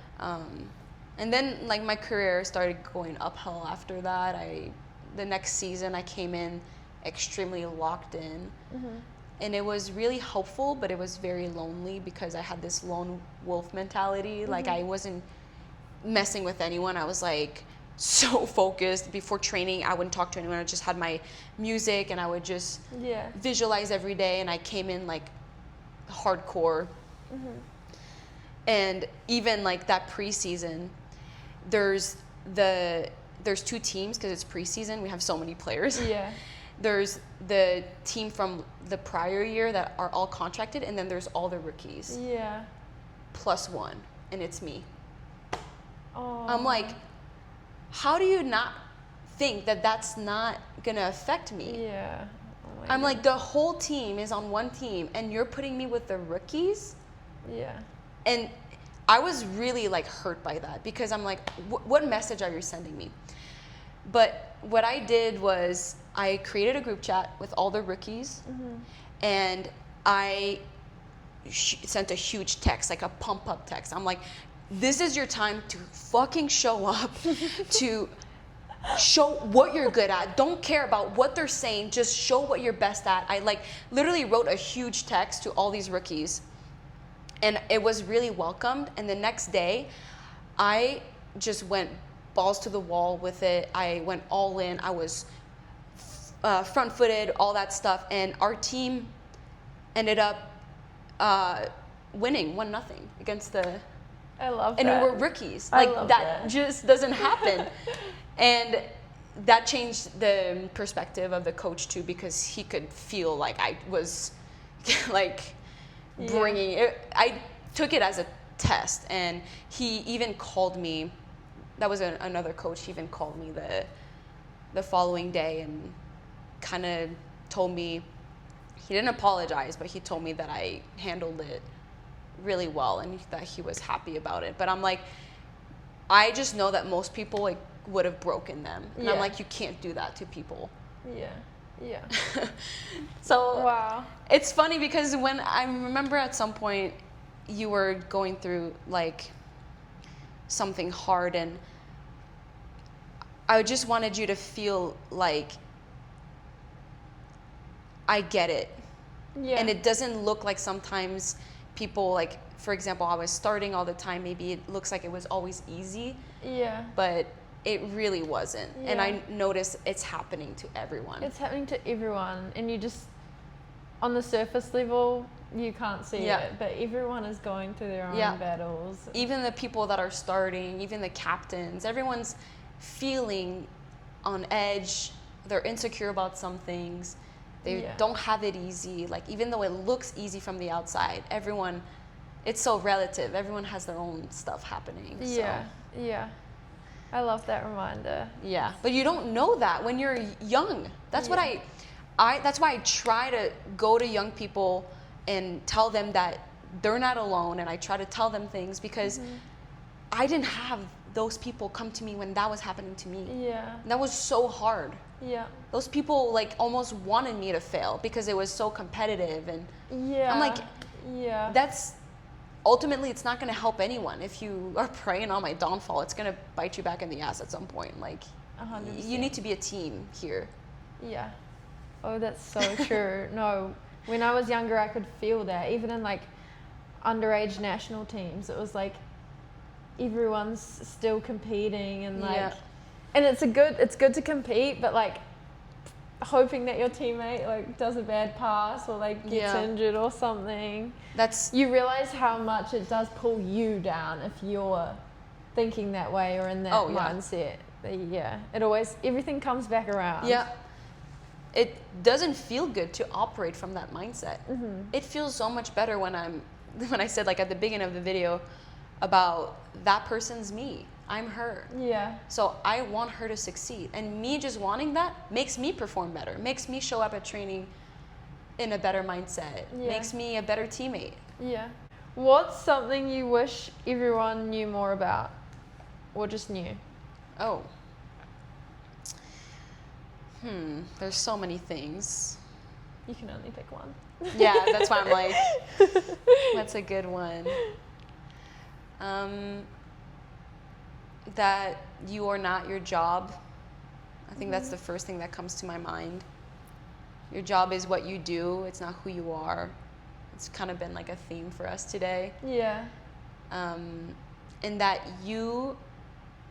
B: And then like my career started going uphill after that. The next season I came in extremely locked in, and it was really helpful, but it was very lonely because I had this lone wolf mentality. Like I wasn't messing with anyone. I was like so focused. Before training, I wouldn't talk to anyone. I just had my music and I would just visualize every day, and I came in like hardcore. And even like that preseason, there's two teams because it's preseason. We have so many players.
A: Yeah.
B: There's the team from the prior year that are all contracted, and then there's all the rookies.
A: Yeah.
B: Plus one, and it's me.
A: Oh.
B: I'm like, how do you not think that that's not gonna affect me?
A: Yeah. Oh
B: I'm like, the whole team is on one team, and you're putting me with the rookies?
A: Yeah.
B: And I was really like hurt by that because I'm like, what message are you sending me? But what I did was I created a group chat with all the rookies, and I sent a huge text, like a pump up text. I'm like, this is your time to fucking show up, to show what you're good at. Don't care about what they're saying, just show what you're best at. I like literally wrote a huge text to all these rookies, and it was really welcomed. And the next day, I just went balls to the wall with it. I went all in. I was front-footed, all that stuff, and our team ended up winning 1-0 against the.
A: I love
B: and
A: that.
B: we were rookies. Like that just doesn't happen. And that changed the perspective of the coach too, because he could feel like I was like bringing it. I took it as a test, and he even called me. That was another coach. He even called me the following day and kind of told me, he didn't apologize, but he told me that I handled it really well and that he was happy about it. But I'm like, I just know that most people like would have broken them, and I'm like, you can't do that to people.
A: Yeah.
B: So
A: wow.
B: It's funny because when I remember at some point you were going through like something hard, and I just wanted you to feel like I get it.
A: Yeah.
B: And it doesn't look like sometimes people, like, for example, I was starting all the time. Maybe it looks like it was always easy.
A: Yeah.
B: But it really wasn't.
A: Yeah.
B: And I notice it's happening to everyone.
A: It's happening to everyone. And you just, on the surface level, you can't see it. But everyone is going through their own battles.
B: Even the people that are starting, even the captains, everyone's feeling on edge. They're insecure about some things. They don't have it easy. Like, even though it looks easy from the outside, everyone, it's so relative. Everyone has their own stuff happening.
A: Yeah. I love that reminder.
B: Yeah, but you don't know that when you're young. That's what that's why I try to go to young people and tell them that they're not alone, and I try to tell them things because I didn't have those people come to me when that was happening to me.
A: Yeah.
B: And that was so hard.
A: Yeah.
B: Those people like almost wanted me to fail because it was so competitive, and I'm like, that's ultimately, it's not going to help anyone. If you are preying on my downfall, it's going to bite you back in the ass at some point. Like,
A: 100%.
B: You need to be a team here.
A: Yeah. Oh, that's so true. No, when I was younger, I could feel that. Even in like underage national teams, it was like everyone's still competing, and like, and it's good to compete, but like hoping that your teammate like does a bad pass or like gets injured or something. You realize how much it does pull you down if you're thinking that way or in that mindset. It always, everything comes back around.
B: Yeah. It doesn't feel good to operate from that mindset. It feels so much better when I'm when I said like at the beginning of the video about that person's me. I'm her.
A: Yeah.
B: So I want her to succeed. And me just wanting that makes me perform better, makes me show up at training in a better mindset, makes me a better teammate.
A: Yeah. What's something you wish everyone knew more about or just knew?
B: Oh. There's so many things.
A: You can only pick one.
B: Yeah, that's why I'm like, that's a good one. That you are not your job. I think that's the first thing that comes to my mind. Your job is what you do. It's not who you are. It's kind of been like a theme for us today.
A: Yeah.
B: And that you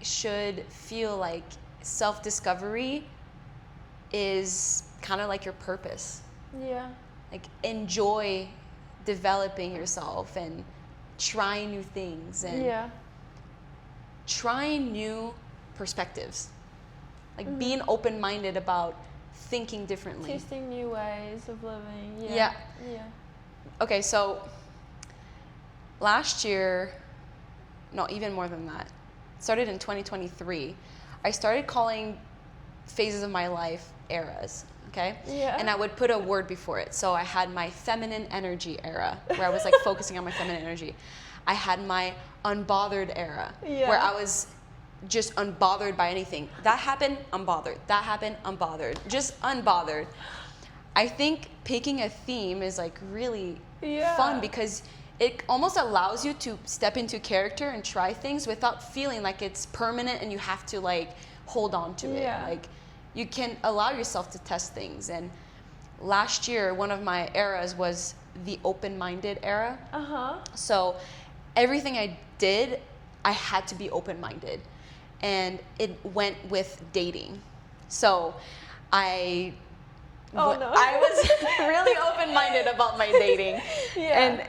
B: should feel like self-discovery is kind of like your purpose.
A: Yeah.
B: Like enjoy developing yourself and trying new things and trying new perspectives. Like being open-minded about thinking differently.
A: Testing new ways of living.
B: Yeah.
A: Yeah.
B: Okay, so last year, no, even more than that, started in 2023, I started calling phases of my life eras, okay?
A: Yeah.
B: And I would put a word before it. So I had my feminine energy era, where I was like focusing on my feminine energy. I had my unbothered era, where I was just unbothered by anything. That happened, unbothered. That happened, unbothered. Just unbothered. I think picking a theme is like really fun because it almost allows you to step into character and try things without feeling like it's permanent and you have to like hold on to it. Like you can allow yourself to test things. And last year, one of my eras was the open-minded era. So everything I did, I had to be open-minded. And it went with dating. So I was really open-minded about my dating. And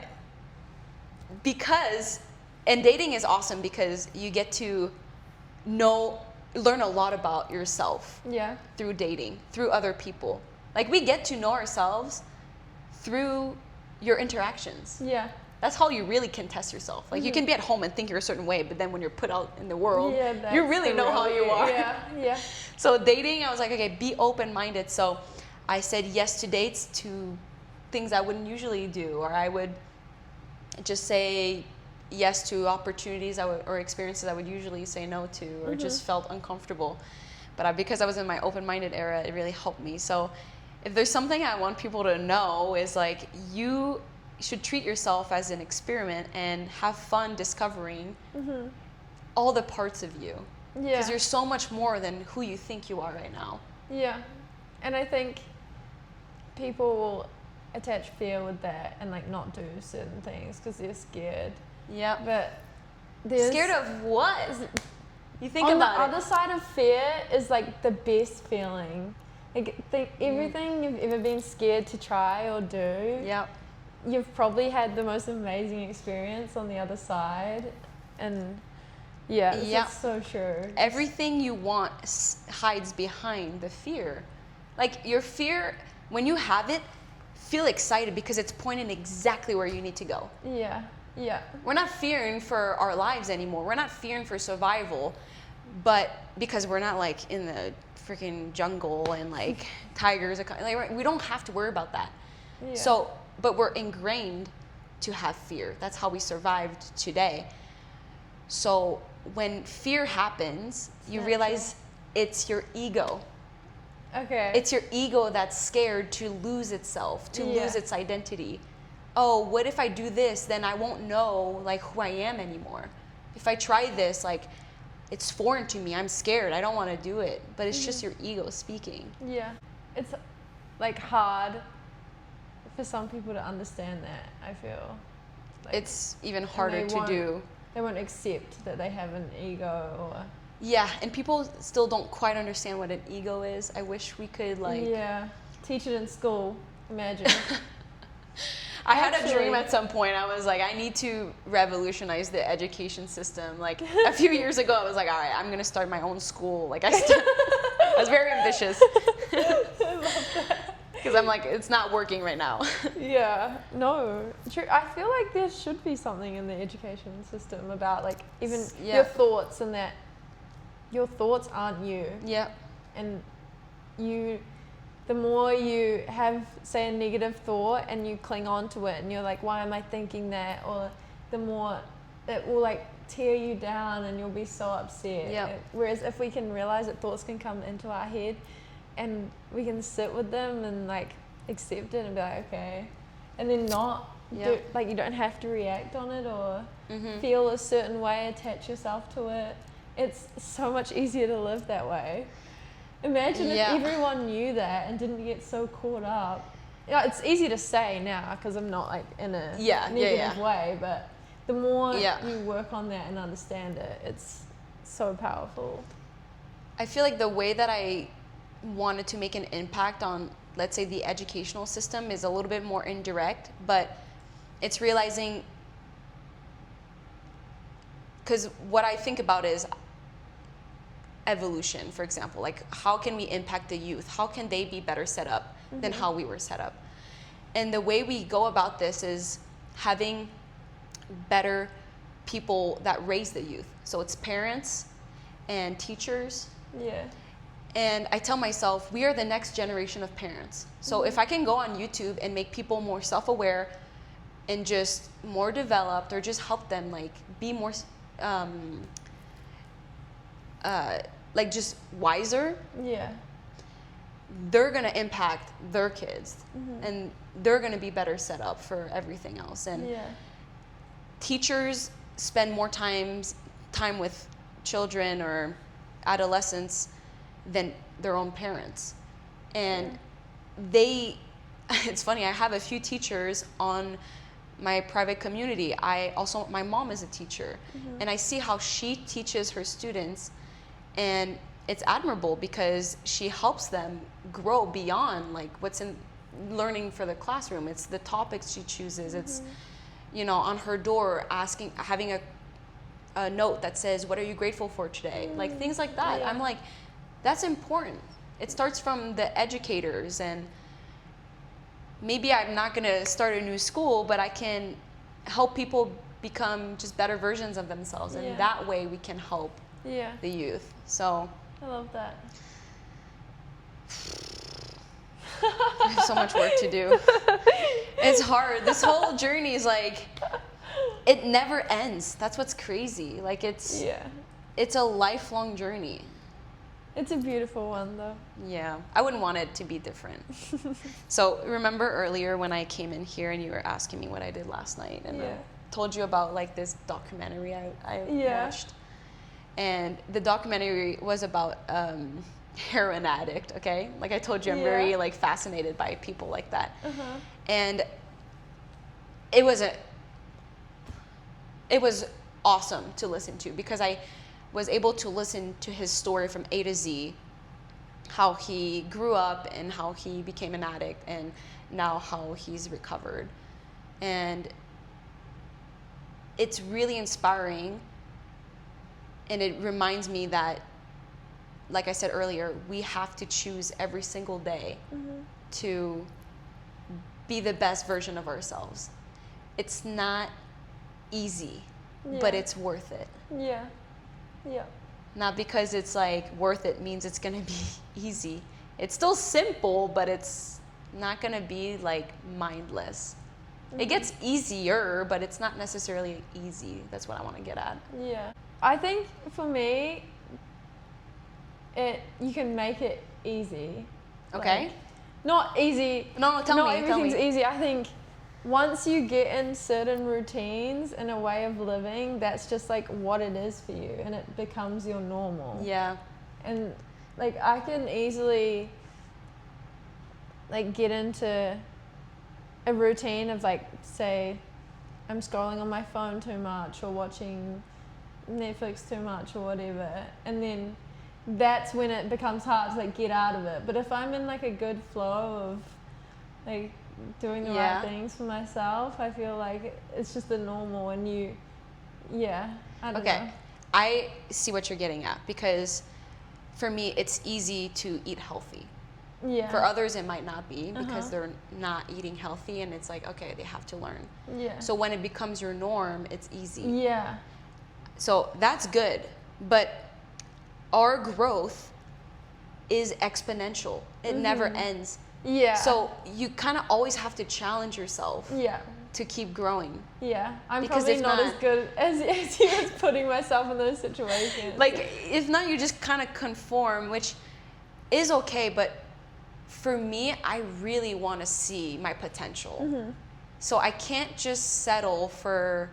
B: dating is awesome because you get to learn a lot about yourself through dating, through other people. Like we get to know ourselves through your interactions. That's how you really can test yourself. Like you can be at home and think you're a certain way, but then when you're put out in the world, you really know how you are. So dating, I was like, okay, be open-minded. So I said yes to dates to things I wouldn't usually do, or I would just say yes to opportunities or experiences I would usually say no to, or just felt uncomfortable. But because I was in my open-minded era, it really helped me. So if there's something I want people to know is like you should treat yourself as an experiment and have fun discovering all the parts of you. Because you're so much more than who you think you are right now.
A: And I think people will attach fear with that and like not do certain things because they're scared. But
B: scared of what? You think about it.
A: On the other side of fear is like the best feeling. Like everything you've ever been scared to try or do. You've probably had the most amazing experience on the other side. And it's so true.
B: Everything you want hides behind the fear. Like your fear, when you have it, feel excited because it's pointing exactly where you need to go. We're not fearing for our lives anymore. We're not fearing for survival, but because we're not like in the freaking jungle and like tigers, like, we don't have to worry about that. So, but we're ingrained to have fear. That's how we survived today. So when fear happens, you realize it's your ego. It's your ego that's scared to lose itself, to lose its identity. Oh, what if I do this? Then I won't know like who I am anymore. If I try this, like it's foreign to me. I'm scared. I don't want to do it. But it's just your ego speaking.
A: It's like hard for some people to understand that, I feel. Like,
B: it's even harder to do.
A: They won't accept that they have an ego or...
B: and people still don't quite understand what an ego is. I wish we could like...
A: teach it in school, imagine.
B: I had a dream at some point. I was like, I need to revolutionize the education system. Like a few years ago, I was like, all right, I'm going to start my own school. Like I was very ambitious.
A: I love that.
B: Because I'm like, it's not working right now.
A: Yeah, no, true. I feel like there should be something in the education system about like even your thoughts, and that your thoughts aren't you.
B: Yeah.
A: And the more you have, say, a negative thought and you cling on to it and you're like, why am I thinking that? Or the more it will like tear you down and you'll be so upset.
B: Yep.
A: Whereas if we can realize that thoughts can come into our head and we can sit with them and like accept it and be like, okay, and then not do, like, you don't have to react on it or feel a certain way, attach yourself to it. It's so much easier to live that way. Imagine if everyone knew that and didn't get so caught up. Yeah, it's easy to say now because I'm not like in a negative way, but the more you work on that and understand it, it's so powerful.
B: I feel like the way that I wanted to make an impact on, let's say, the educational system is a little bit more indirect, but it's realizing, because what I think about is evolution, for example, like how can we impact the youth? How can they be better set up than how we were set up? And the way we go about this is having better people that raise the youth. So it's parents and teachers.
A: Yeah.
B: And I tell myself, we are the next generation of parents. So if I can go on YouTube and make people more self-aware and just more developed, or just help them like be more like just wiser, they're gonna impact their kids and they're gonna be better set up for everything else. And teachers spend more time with children or adolescents than their own parents. And it's funny, I have a few teachers on my private community. My mom is a teacher, and I see how she teaches her students, and it's admirable because she helps them grow beyond like what's in learning for the classroom. It's the topics she chooses. It's, you know, on her door having a note that says, what are you grateful for today? Like things like that. I'm like, that's important. It starts from the educators, and maybe I'm not gonna start a new school, but I can help people become just better versions of themselves, and that way we can help the youth. So
A: I love that.
B: I have so much work to do. It's hard. This whole journey is like, it never ends. That's what's crazy. Like it's a lifelong journey.
A: It's a beautiful one though.
B: Yeah, I wouldn't want it to be different. So remember earlier when I came in here and you were asking me what I did last night, and I told you about like this documentary I watched. And the documentary was about heroin addict, okay? Like I told you, I'm very like fascinated by people like that. And it was awesome to listen to because I was able to listen to his story from A to Z, how he grew up and how he became an addict and now how he's recovered. And it's really inspiring, and it reminds me that, like I said earlier, we have to choose every single day to be the best version of ourselves. It's not easy, but it's worth it.
A: Yeah.
B: Not because it's like worth it means it's gonna be easy. It's still simple, but it's not gonna be like mindless. It gets easier, but it's not necessarily easy. That's what I want to get at.
A: Yeah. I think for me, you can make it easy.
B: Okay.
A: Like, not easy.
B: No, tell me.
A: Not everything's easy. I think once you get in certain routines and a way of living, that's just like what it is for you, and it becomes your normal.
B: Yeah.
A: And like I can easily like get into a routine of like, say, I'm scrolling on my phone too much or watching Netflix too much or whatever, and then that's when it becomes hard to like get out of it. But if I'm in like a good flow of like doing the right things for myself, I feel like it's just the normal, and I don't know.
B: I see what you're getting at, because for me it's easy to eat healthy.
A: Yeah.
B: For others, it might not be because they're not eating healthy, and it's like, okay, they have to learn.
A: Yeah.
B: So when it becomes your norm, it's easy.
A: Yeah.
B: So that's good. But our growth is exponential. It never ends.
A: Yeah.
B: So you kind of always have to challenge yourself
A: Yeah.
B: to keep growing.
A: Yeah. I'm
B: Because
A: probably
B: if
A: not
B: not-
A: as good as you as putting myself in those situations.
B: Like, if not, you just kind of conform, which is okay, but for me, I really want to see my potential. So I can't just settle for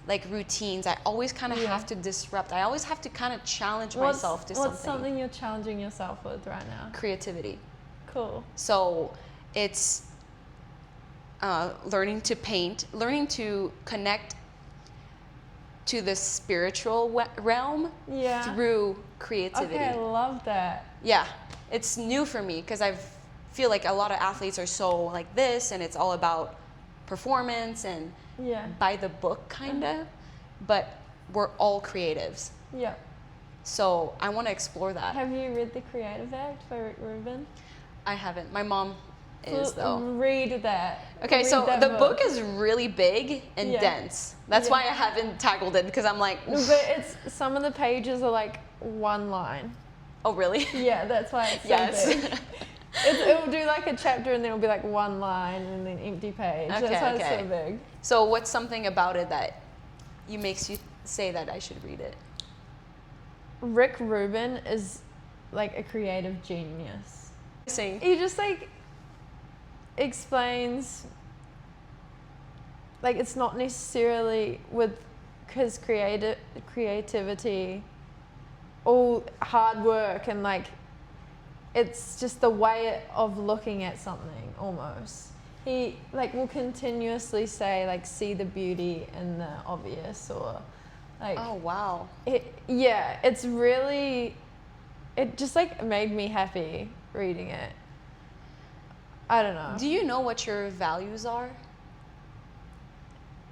B: like routines. I always kind of have to disrupt. I always have to kind of challenge myself to
A: What's
B: something.
A: something you're challenging yourself with right now?
B: Creativity.
A: Cool.
B: So it's learning to paint, learning to connect to the spiritual realm through creativity.
A: Okay, I love that.
B: Yeah, it's new for me because I feel like a lot of athletes are so like this, and it's all about performance and by the book kind of, but we're all creatives.
A: Yeah.
B: So I want to explore that.
A: Have you read The Creative Act by Rick Rubin?
B: I haven't. My mom is though.
A: Read that.
B: Okay,
A: Read
B: so
A: that
B: the book is really big and
A: Yeah.
B: dense. That's why I haven't tackled it, because I'm like,
A: But it's some of the pages are like one line.
B: oh really?
A: Yeah, that's why it's so
B: Yes.
A: big. It will do like a chapter and then it'll be like one line and then empty page.
B: Okay,
A: That's why
B: okay.
A: it's so big.
B: So what's something about it that makes you say that I should read it?
A: Rick Rubin is like a creative genius.
B: See.
A: He just like explains, like, it's not necessarily with his creativity all hard work, and like it's just the way of looking at something almost. He like will continuously say like, see the beauty in the obvious, or like,
B: Oh wow.
A: it's really, it just like made me happy reading it. I don't know.
B: Do you know what your values are?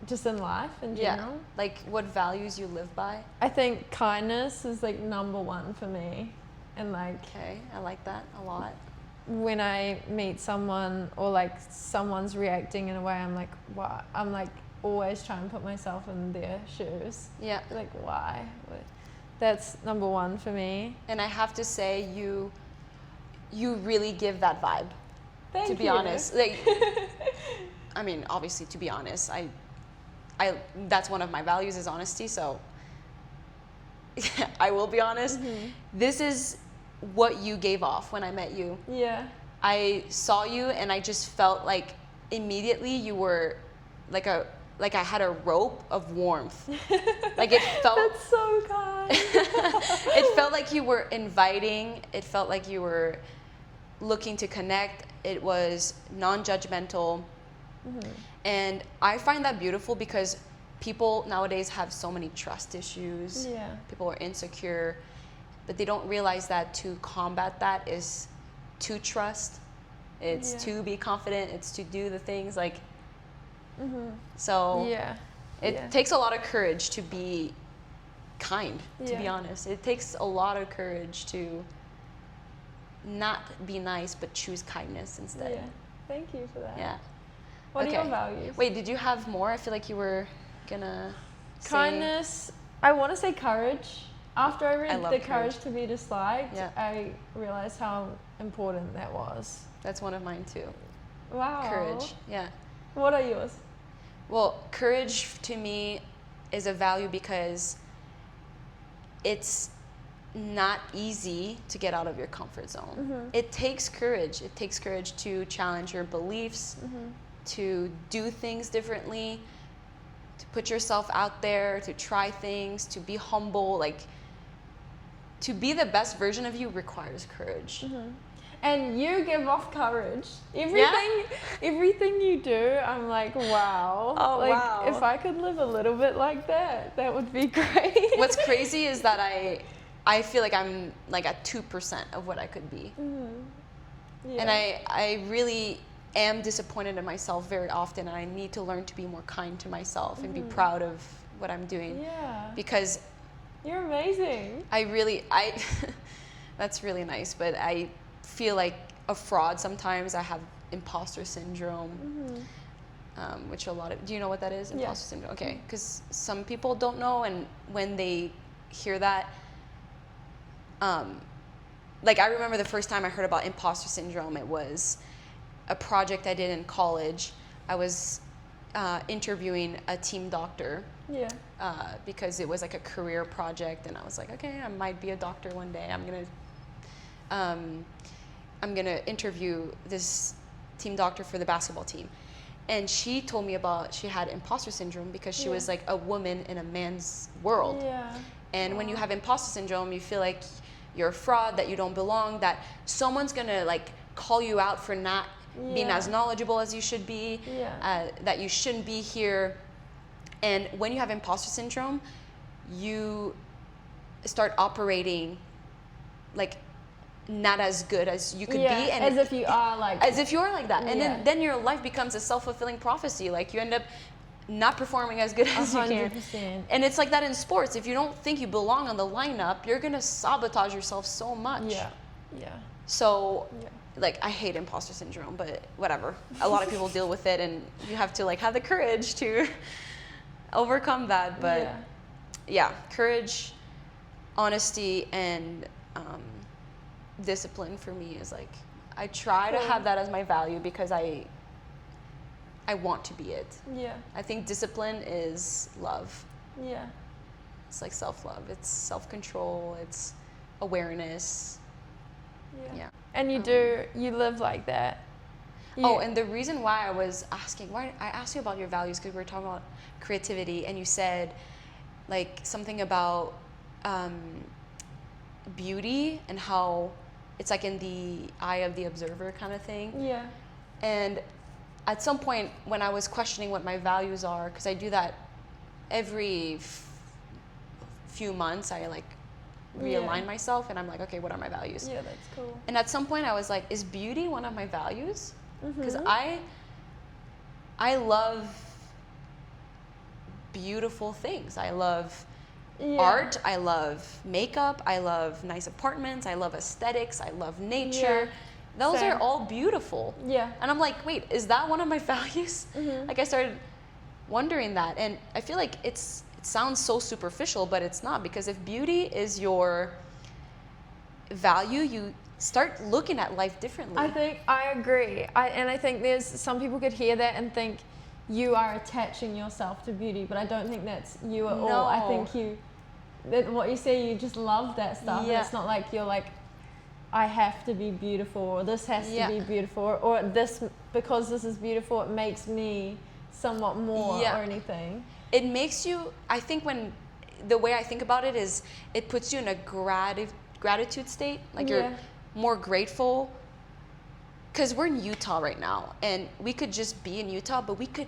A: Just in life in general?
B: Yeah. Like what values you live by?
A: I think kindness is like number one for me. And like
B: Okay, I like that a lot.
A: when I meet someone or like someone's reacting in a way, I'm like, why? I'm like always trying to put myself in their shoes.
B: Yeah.
A: Like, why? That's number one for me.
B: And I have to say, you really give that vibe.
A: Thank you.
B: To be honest, like, I mean, obviously, to be honest, I that's one of my values is honesty. So I will be honest. This is what you gave off when I met you.
A: Yeah.
B: I saw you and I just felt like immediately you were like I had a rope of warmth. Like it felt.
A: That's so kind.
B: It felt like you were inviting. It felt like you were looking to connect. It was non-judgmental. And I find that beautiful because people nowadays have so many trust issues.
A: Yeah.
B: People are insecure, but they don't realize that to combat that is to trust. It's to be confident. It's to do the things like. So it takes a lot of courage to be kind, to be honest. It takes a lot of courage to not be nice, but choose kindness instead.
A: Yeah. Thank you for that.
B: Yeah.
A: What are your values?
B: Wait, did you have more? I feel like you were gonna say...
A: Kindness. I want to say courage. After I read
B: love
A: The Courage to Be Disliked,
B: Yeah.
A: I realized how important that was.
B: That's one of mine too.
A: Wow.
B: Courage, yeah.
A: What are yours?
B: Well, courage to me is a value because it's not easy to get out of your comfort zone. It takes courage. It takes courage to challenge your beliefs, to do things differently, to put yourself out there, to try things, to be humble. Like, to be the best version of you requires courage.
A: And you give off courage. Everything you do, I'm like, wow.
B: Oh,
A: like,
B: wow.
A: If I could live a little bit like that, that would be great.
B: What's crazy is that I feel like I'm like at 2% of what I could be.
A: Yeah.
B: And I really am disappointed in myself very often, and I need to learn to be more kind to myself and be proud of what I'm doing.
A: Yeah.
B: Because
A: You're amazing.
B: I that's really nice, but I feel like a fraud sometimes. I have imposter syndrome, which do you know what that is? Imposter syndrome. Okay, because some people don't know, and when they hear that, like I remember the first time I heard about imposter syndrome, it was a project I did in college. I was interviewing a team doctor.
A: Yeah.
B: Because it was like a career project, and I was like, okay, I might be a doctor one day. I'm gonna interview this team doctor for the basketball team. And she told me about she had imposter syndrome because she was like a woman in a man's world.
A: Yeah.
B: And when you have imposter syndrome, you feel like you're a fraud, that you don't belong, that someone's gonna like call you out for not being as knowledgeable as you should be, that you shouldn't be here. And when you have imposter syndrome, you start operating like not as good as you could be, and
A: as if you are like
B: that. And then your life becomes a self-fulfilling prophecy. Like you end up not performing as good as 100%. You can. And it's like that in sports. If you don't think you belong on the lineup, you're gonna sabotage yourself so much. So like I hate imposter syndrome, but whatever. A lot of people deal with it, and you have to like have the courage to overcome that. But courage, honesty, and discipline for me is like, I try to have that as my value because I want to be it. I think discipline is love. It's like self-love, it's self-control, it's awareness.
A: And you live like that.
B: And the reason why I asked you about your values, because we were talking about creativity, and you said like something about beauty and how it's like in the eye of the observer kind of thing. And at some point when I was questioning what my values are, because I do that every few months, I like realign myself, and I'm like, okay, what are my values?
A: That's cool.
B: And at some point I was like, is beauty one of my values? Because I love beautiful things. I love art, I love makeup, I love nice apartments, I love aesthetics, I love nature. Those are all beautiful. And I'm like, wait, is that one of my values? Like I started wondering that, and I feel like it sounds so superficial, but it's not, because if beauty is your value, you start looking at life differently.
A: I agree. I think there's some people could hear that and think you are attaching yourself to beauty, but I don't think that's you at all. I think what you say, you just love that stuff. And it's not like you're like, I have to be beautiful, or this has to be beautiful, or this, because this is beautiful, it makes me somewhat more or anything.
B: It makes you, I think the way I think about it is, it puts you in a gratitude state, like you're more grateful, because we're in Utah right now, and we could just be in Utah, but we could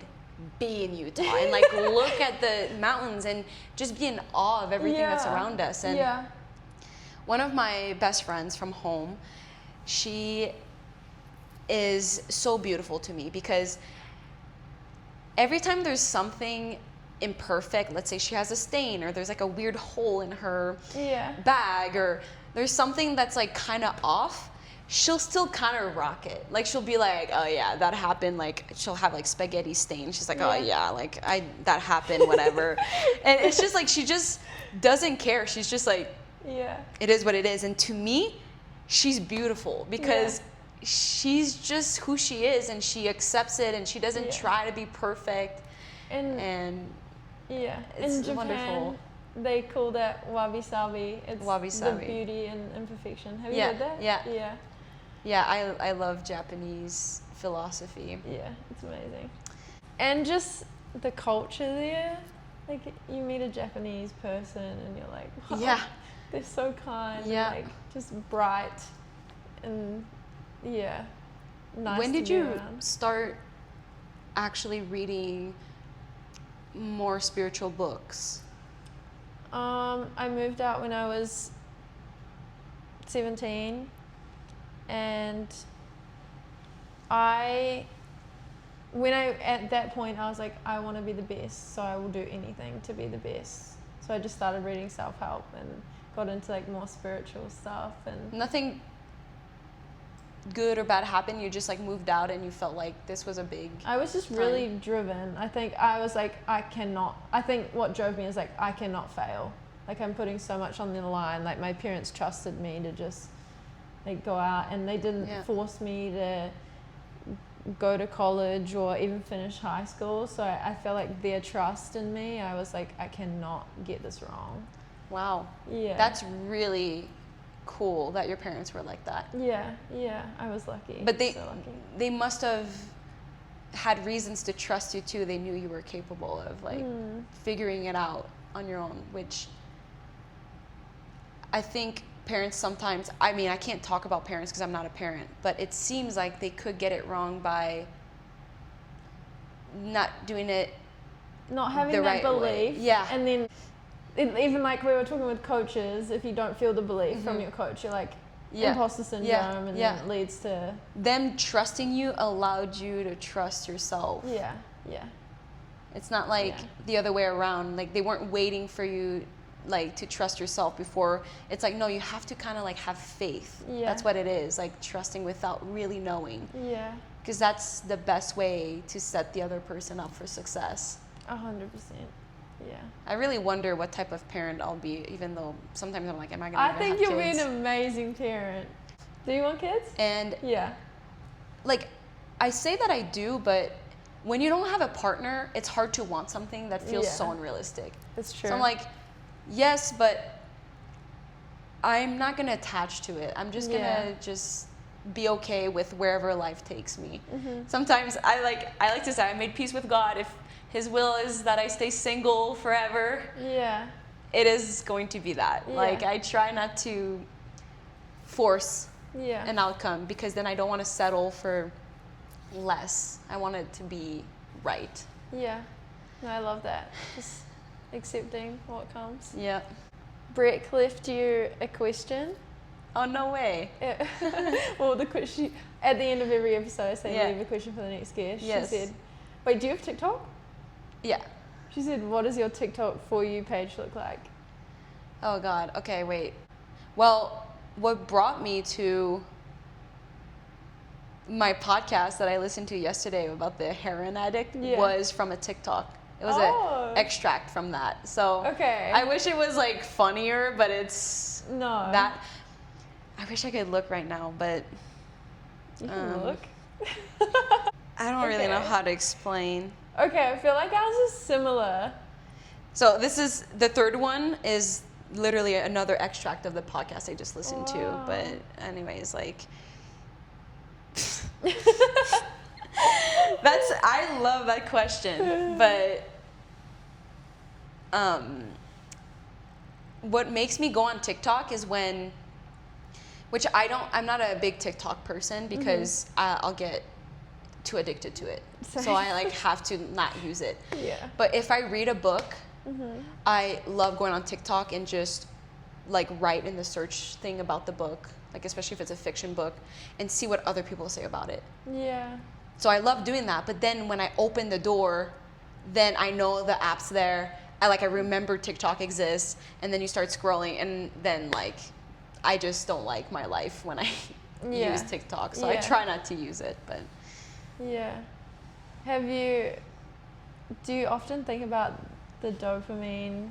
B: be in Utah and like look at the mountains and just be in awe of everything that's around us. And one of my best friends from home, she is so beautiful to me, because every time there's something imperfect, let's say she has a stain, or there's like a weird hole in her bag, or there's something that's like kind of off, she'll still kind of rock it. Like she'll be like, oh yeah, that happened. Like she'll have like spaghetti stain. She's like, oh yeah, like that happened, whatever. And it's just like, she just doesn't care. She's just like, it is what it is. And to me, she's beautiful, because she's just who she is, and she accepts it, and she doesn't try to be perfect. And it's
A: in Japan,
B: wonderful.
A: They call that wabi-sabi. It's
B: wabi-sabi.
A: The beauty and imperfection. Have you heard that?
B: Yeah, I love Japanese philosophy.
A: Yeah, it's amazing. And just the culture there. Like, you meet a Japanese person and you're like, wow, they're so kind. And like, just bright and nice.
B: When did you start actually reading more spiritual books?
A: I moved out when I was 17, and at that point I was like, I want to be the best, so I will do anything to be the best. So I just started reading self-help and got into like more spiritual stuff, and
B: nothing good or bad happened, you just like moved out and you felt like this was a big
A: I was just really driven. I think I was like, I think what drove me is like, I cannot fail. Like, I'm putting so much on the line. Like, my parents trusted me to just like go out, and they didn't force me to go to college or even finish high school. So I felt like their trust in me, I was like, I cannot get this wrong.
B: Wow. Yeah. That's really cool that your parents were like that.
A: Yeah, I was lucky.
B: But
A: so
B: they must have had reasons to trust you too. They knew you were capable of like figuring it out on your own, which I think parents sometimes, I mean, I can't talk about parents because I'm not a parent, but it seems like they could get it wrong by not doing it,
A: not having that
B: right
A: belief.
B: Way. Yeah.
A: And then even like we were talking with coaches, if you don't feel the belief from your coach, you're like imposter syndrome, and then it leads to
B: them trusting you allowed you to trust yourself.
A: Yeah.
B: It's not like the other way around. Like, they weren't waiting for you like to trust yourself before. It's like, no, you have to kind of like have faith. That's what it is, like trusting without really knowing. Because that's the best way to set the other person up for success.
A: 100%.
B: I really wonder what type of parent I'll be, even though sometimes I'm like, am I gonna
A: I think you'll be an amazing parent. Do you want kids?
B: And like, I say that I do, but when you don't have a partner, it's hard to want something that feels so unrealistic.
A: It's true.
B: So I'm like, yes, but I'm not gonna attach to it. I'm just gonna just be okay with wherever life takes me. Sometimes I like to say I made peace with God. If His will is that I stay single forever, it is going to be that. Like, I try not to force an outcome, because then I don't want to settle for less. I want it to be right. No,
A: I love that. Just accepting what comes.
B: Brett
A: left you a question.
B: Oh, no way.
A: Well, the question at the end of every episode, I say leave a question for the next guest. She said, wait, do you have TikTok? She said, what does your TikTok For You page look like?
B: Oh, God. Okay, wait. Well, what brought me to my podcast that I listened to yesterday about the heroin addict was from a TikTok. It was an extract from that. So I wish it was like funnier, but it's that. I wish I could look right now, but
A: you can look.
B: I don't really know how to explain.
A: Okay, I feel like ours is similar.
B: So this is the third one, is literally another extract of the podcast I just listened to. But anyways, like I love that question. But what makes me go on TikTok is which I'm not a big TikTok person, because I'll get too addicted to it. So I like have to not use it. But if I read a book, I love going on TikTok and just like write in the search thing about the book, like especially if it's a fiction book, and see what other people say about it. So I love doing that. But then when I open the door, then I know the app's there. I remember TikTok exists, and then you start scrolling, and then like I just don't like my life when I use TikTok. So I try not to use it, but
A: do you often think about the dopamine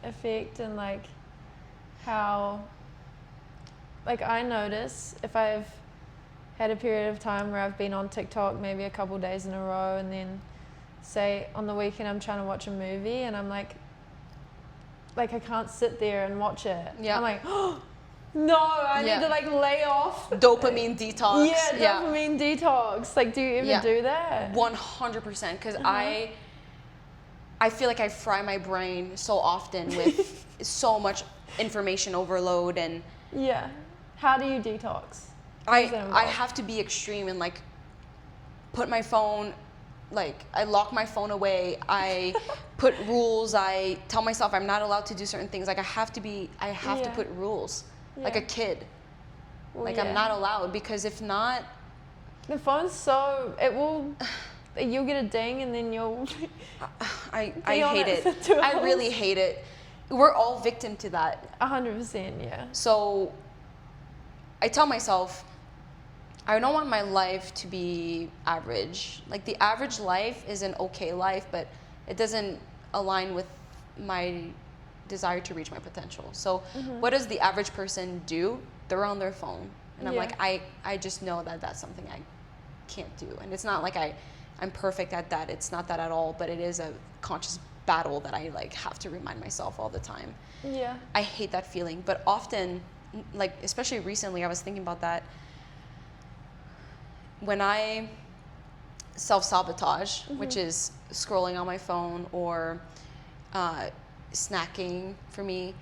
A: effect, and like how, like, I notice if I've had a period of time where I've been on TikTok maybe a couple days in a row, and then say on the weekend I'm trying to watch a movie, and I'm like I can't sit there and watch it. I'm like, oh, no, I need to like lay off.
B: Dopamine detox.
A: Dopamine detox. Like, do you ever do that?
B: 100%, because I feel like I fry my brain so often with so much information overload. And
A: how do you detox?
B: I have to be extreme and like put my phone, like I lock my phone away. I put rules. I tell myself I'm not allowed to do certain things. Like I have to put rules. Like a kid. I'm not allowed, because if not,
A: the phone's you'll get a ding, and then you'll
B: I hate it. I really hate it. We're all victim to that.
A: 100%,
B: So I tell myself, I don't want my life to be average. Like, the average life is an okay life, but it doesn't align with my desire to reach my potential. So what does the average person do? They're on their phone. And I'm like, I just know that that's something I can't do. And it's not like I'm perfect at that. It's not that at all, but it is a conscious battle that I like have to remind myself all the time.
A: Yeah.
B: I hate that feeling. But often, like, especially recently, I was thinking about that. When I self-sabotage, which is scrolling on my phone or snacking for me,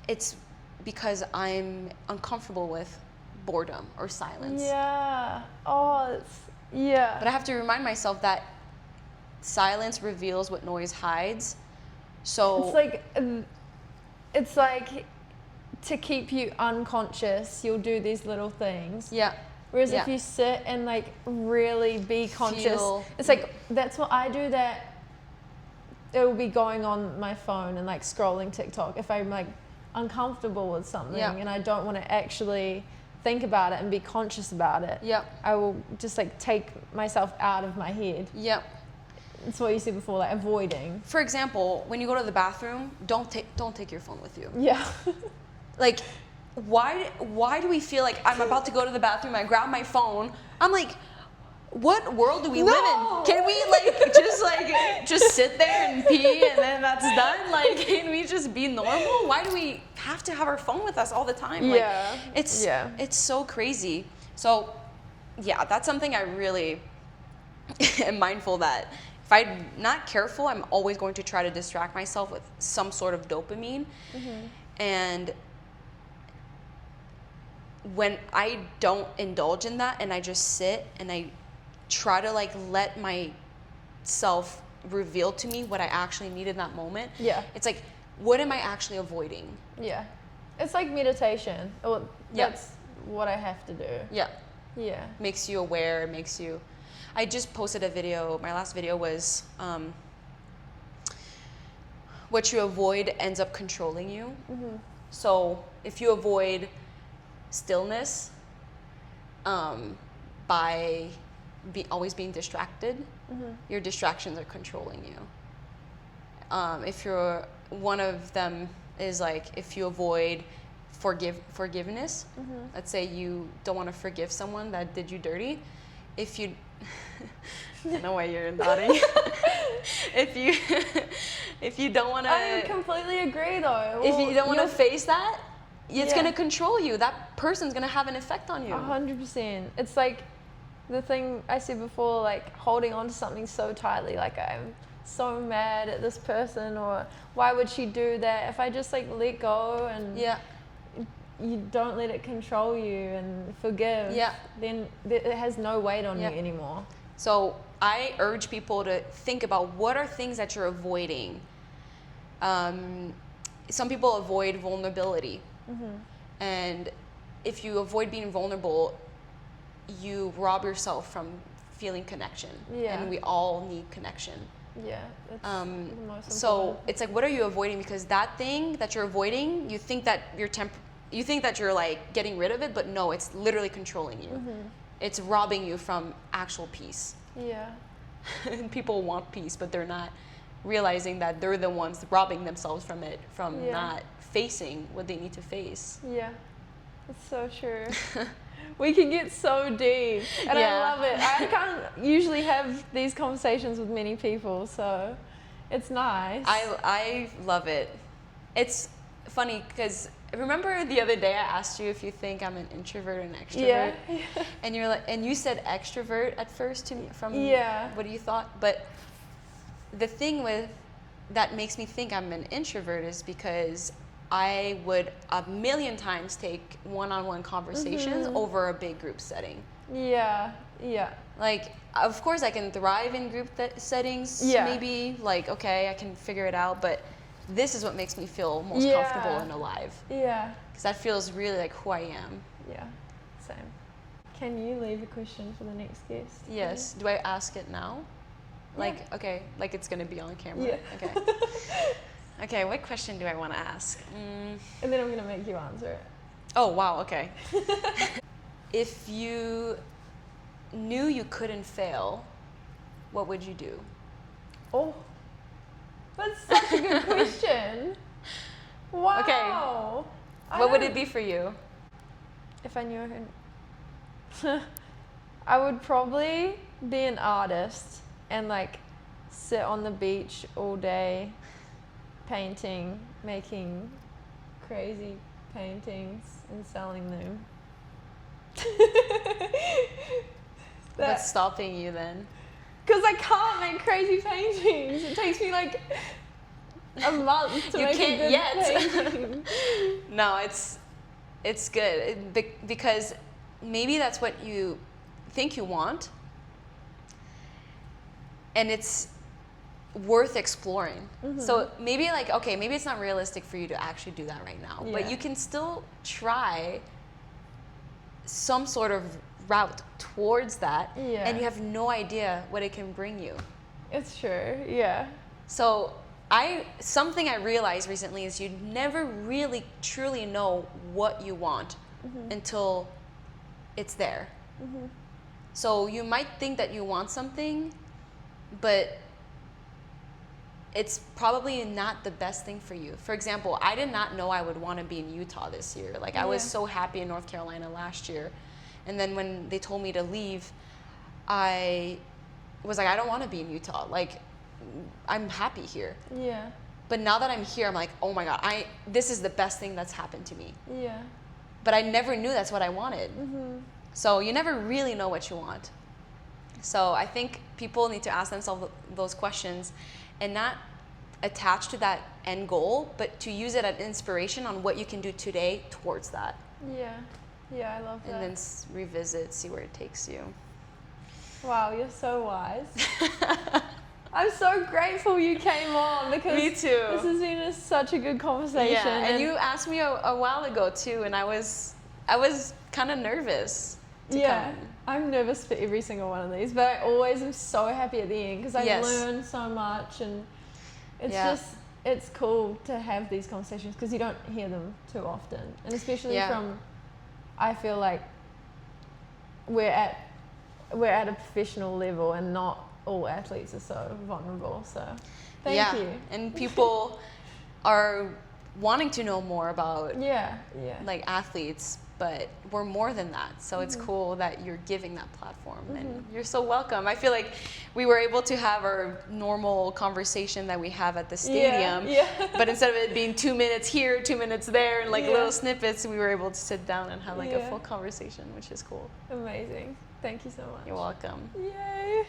B: it's because I'm uncomfortable with boredom or silence.
A: Yeah. Oh,
B: But I have to remind myself that silence reveals what noise hides. So
A: it's like to keep you unconscious, you'll do these little things.
B: Yeah.
A: Whereas if you sit and like really be conscious, it's like, that's what I do, that it will be going on my phone and like scrolling TikTok if I'm like uncomfortable with something and I don't want to actually think about it and be conscious about it. I will just like take myself out of my head. It's what you said before, like avoiding.
B: For example, when you go to the bathroom, don't take your phone with you. Like, why do we feel like I'm about to go to the bathroom, I grab my phone, I'm like, what world do we live in? Can we just sit there and pee and then that's done? Like, can we just be normal? Why do we have to have our phone with us all the time? Like, it's so crazy. So yeah, that's something I really am mindful that if I'm not careful, I'm always going to try to distract myself with some sort of dopamine. And when I don't indulge in that and I just sit and I try to like let myself reveal to me what I actually need in that moment, it's like, what am I actually avoiding?
A: It's like meditation. That's what I have to do.
B: Makes you aware. I just posted a video. My last video was what you avoid ends up controlling you. So if you avoid stillness by always being distracted, your distractions are controlling you. If you're one of them is like, if you avoid forgiveness, let's say you don't want to forgive someone that did you dirty, if you I don't know why you're nodding. if you don't want to,
A: I completely agree though.
B: If you don't want to face that, it's going to control you. That person's going to have an effect on you.
A: 100%. It's like the thing I said before, like holding on to something so tightly, like I'm so mad at this person, or why would she do that? If I just like let go and you don't let it control you and forgive, then it has no weight on you anymore.
B: So I urge people to think about what are things that you're avoiding. Some people avoid vulnerability. And if you avoid being vulnerable, you rob yourself from feeling connection. And we all need connection.
A: That's the most
B: so
A: important.
B: it's like, what are you avoiding? Because that thing that you're avoiding, you think that you're like getting rid of it, but no, it's literally controlling you. It's robbing you from actual peace. And people want peace, but they're not realizing that they're the ones robbing themselves from it, from not facing what they need to face.
A: It's so true. We can get so deep, and I love it. I can't usually have these conversations with many people, so it's nice.
B: I love it. It's funny because remember the other day I asked you if you think I'm an introvert or an extrovert, and you're like, and you said extrovert at first to me from what you thought. But the thing with that makes me think I'm an introvert is because I would a million times take one-on-one conversations over a big group setting. Like, of course I can thrive in group settings, maybe, like, okay, I can figure it out, but this is what makes me feel most comfortable and alive. Because that feels really like who I am.
A: Same. Can you leave a question for the next guest?
B: Yes. Do I ask it now? Like, okay, like it's going to be on camera? Okay. Okay, what question do I want to ask?
A: And then I'm going to make you answer it.
B: Oh, wow, okay. if you knew you couldn't fail, what would you do?
A: Oh, that's such a good question. Wow.
B: Okay. What would it be for you?
A: If I knew I couldn't, I would probably be an artist and like sit on the beach all day, painting, making crazy paintings and selling them.
B: What's stopping you then?
A: Because I can't make crazy paintings. It takes me like a month to
B: You
A: make
B: can't
A: a good
B: yet.
A: painting.
B: No, it's good because maybe that's what you think you want, and it's worth exploring.
A: Mm-hmm.
B: So maybe like, okay, maybe it's not realistic for you to actually do that right now, but
A: Yeah.
B: you can still try some sort of route towards that,
A: Yeah.
B: and you have no idea what it can bring you.
A: It's true, yeah.
B: So something I realized recently is you never really truly know what you want until it's there.
A: Mm-hmm.
B: So you might think that you want something, but it's probably not the best thing for you. For example, I did not know I would want to be in Utah this year. Like I was so happy in North Carolina last year. And then when they told me to leave, I was like, I don't want to be in Utah. Like, I'm happy here.
A: Yeah.
B: But now that I'm here, I'm like, oh my God, this is the best thing that's happened to me.
A: Yeah.
B: But I never knew that's what I wanted.
A: Mm-hmm.
B: So you never really know what you want. So I think people need to ask themselves those questions and not attach to that end goal, but to use it as inspiration on what you can do today towards that.
A: Yeah. Yeah, I love that.
B: And then revisit, see where it takes you.
A: Wow, you're so wise. I'm so grateful you came on because
B: Me too.
A: This has been such a good conversation.
B: Yeah, and you asked me a while ago too, and I was kind of nervous to come.
A: I'm nervous for every single one of these, but I always am so happy at the end because I learn so much, and it's cool to have these conversations because you don't hear them too often, and especially from, I feel like we're at a professional level and not all athletes are so vulnerable. So thank you.
B: And people are wanting to know more about like athletes, but we're more than that. So it's cool that you're giving that platform, and you're so welcome. I feel like we were able to have our normal conversation that we have at the stadium, but instead of it being 2 minutes here, 2 minutes there, and like little snippets, we were able to sit down and have like a full conversation, which is cool.
A: Amazing. Thank you so much.
B: You're welcome.
A: Yay.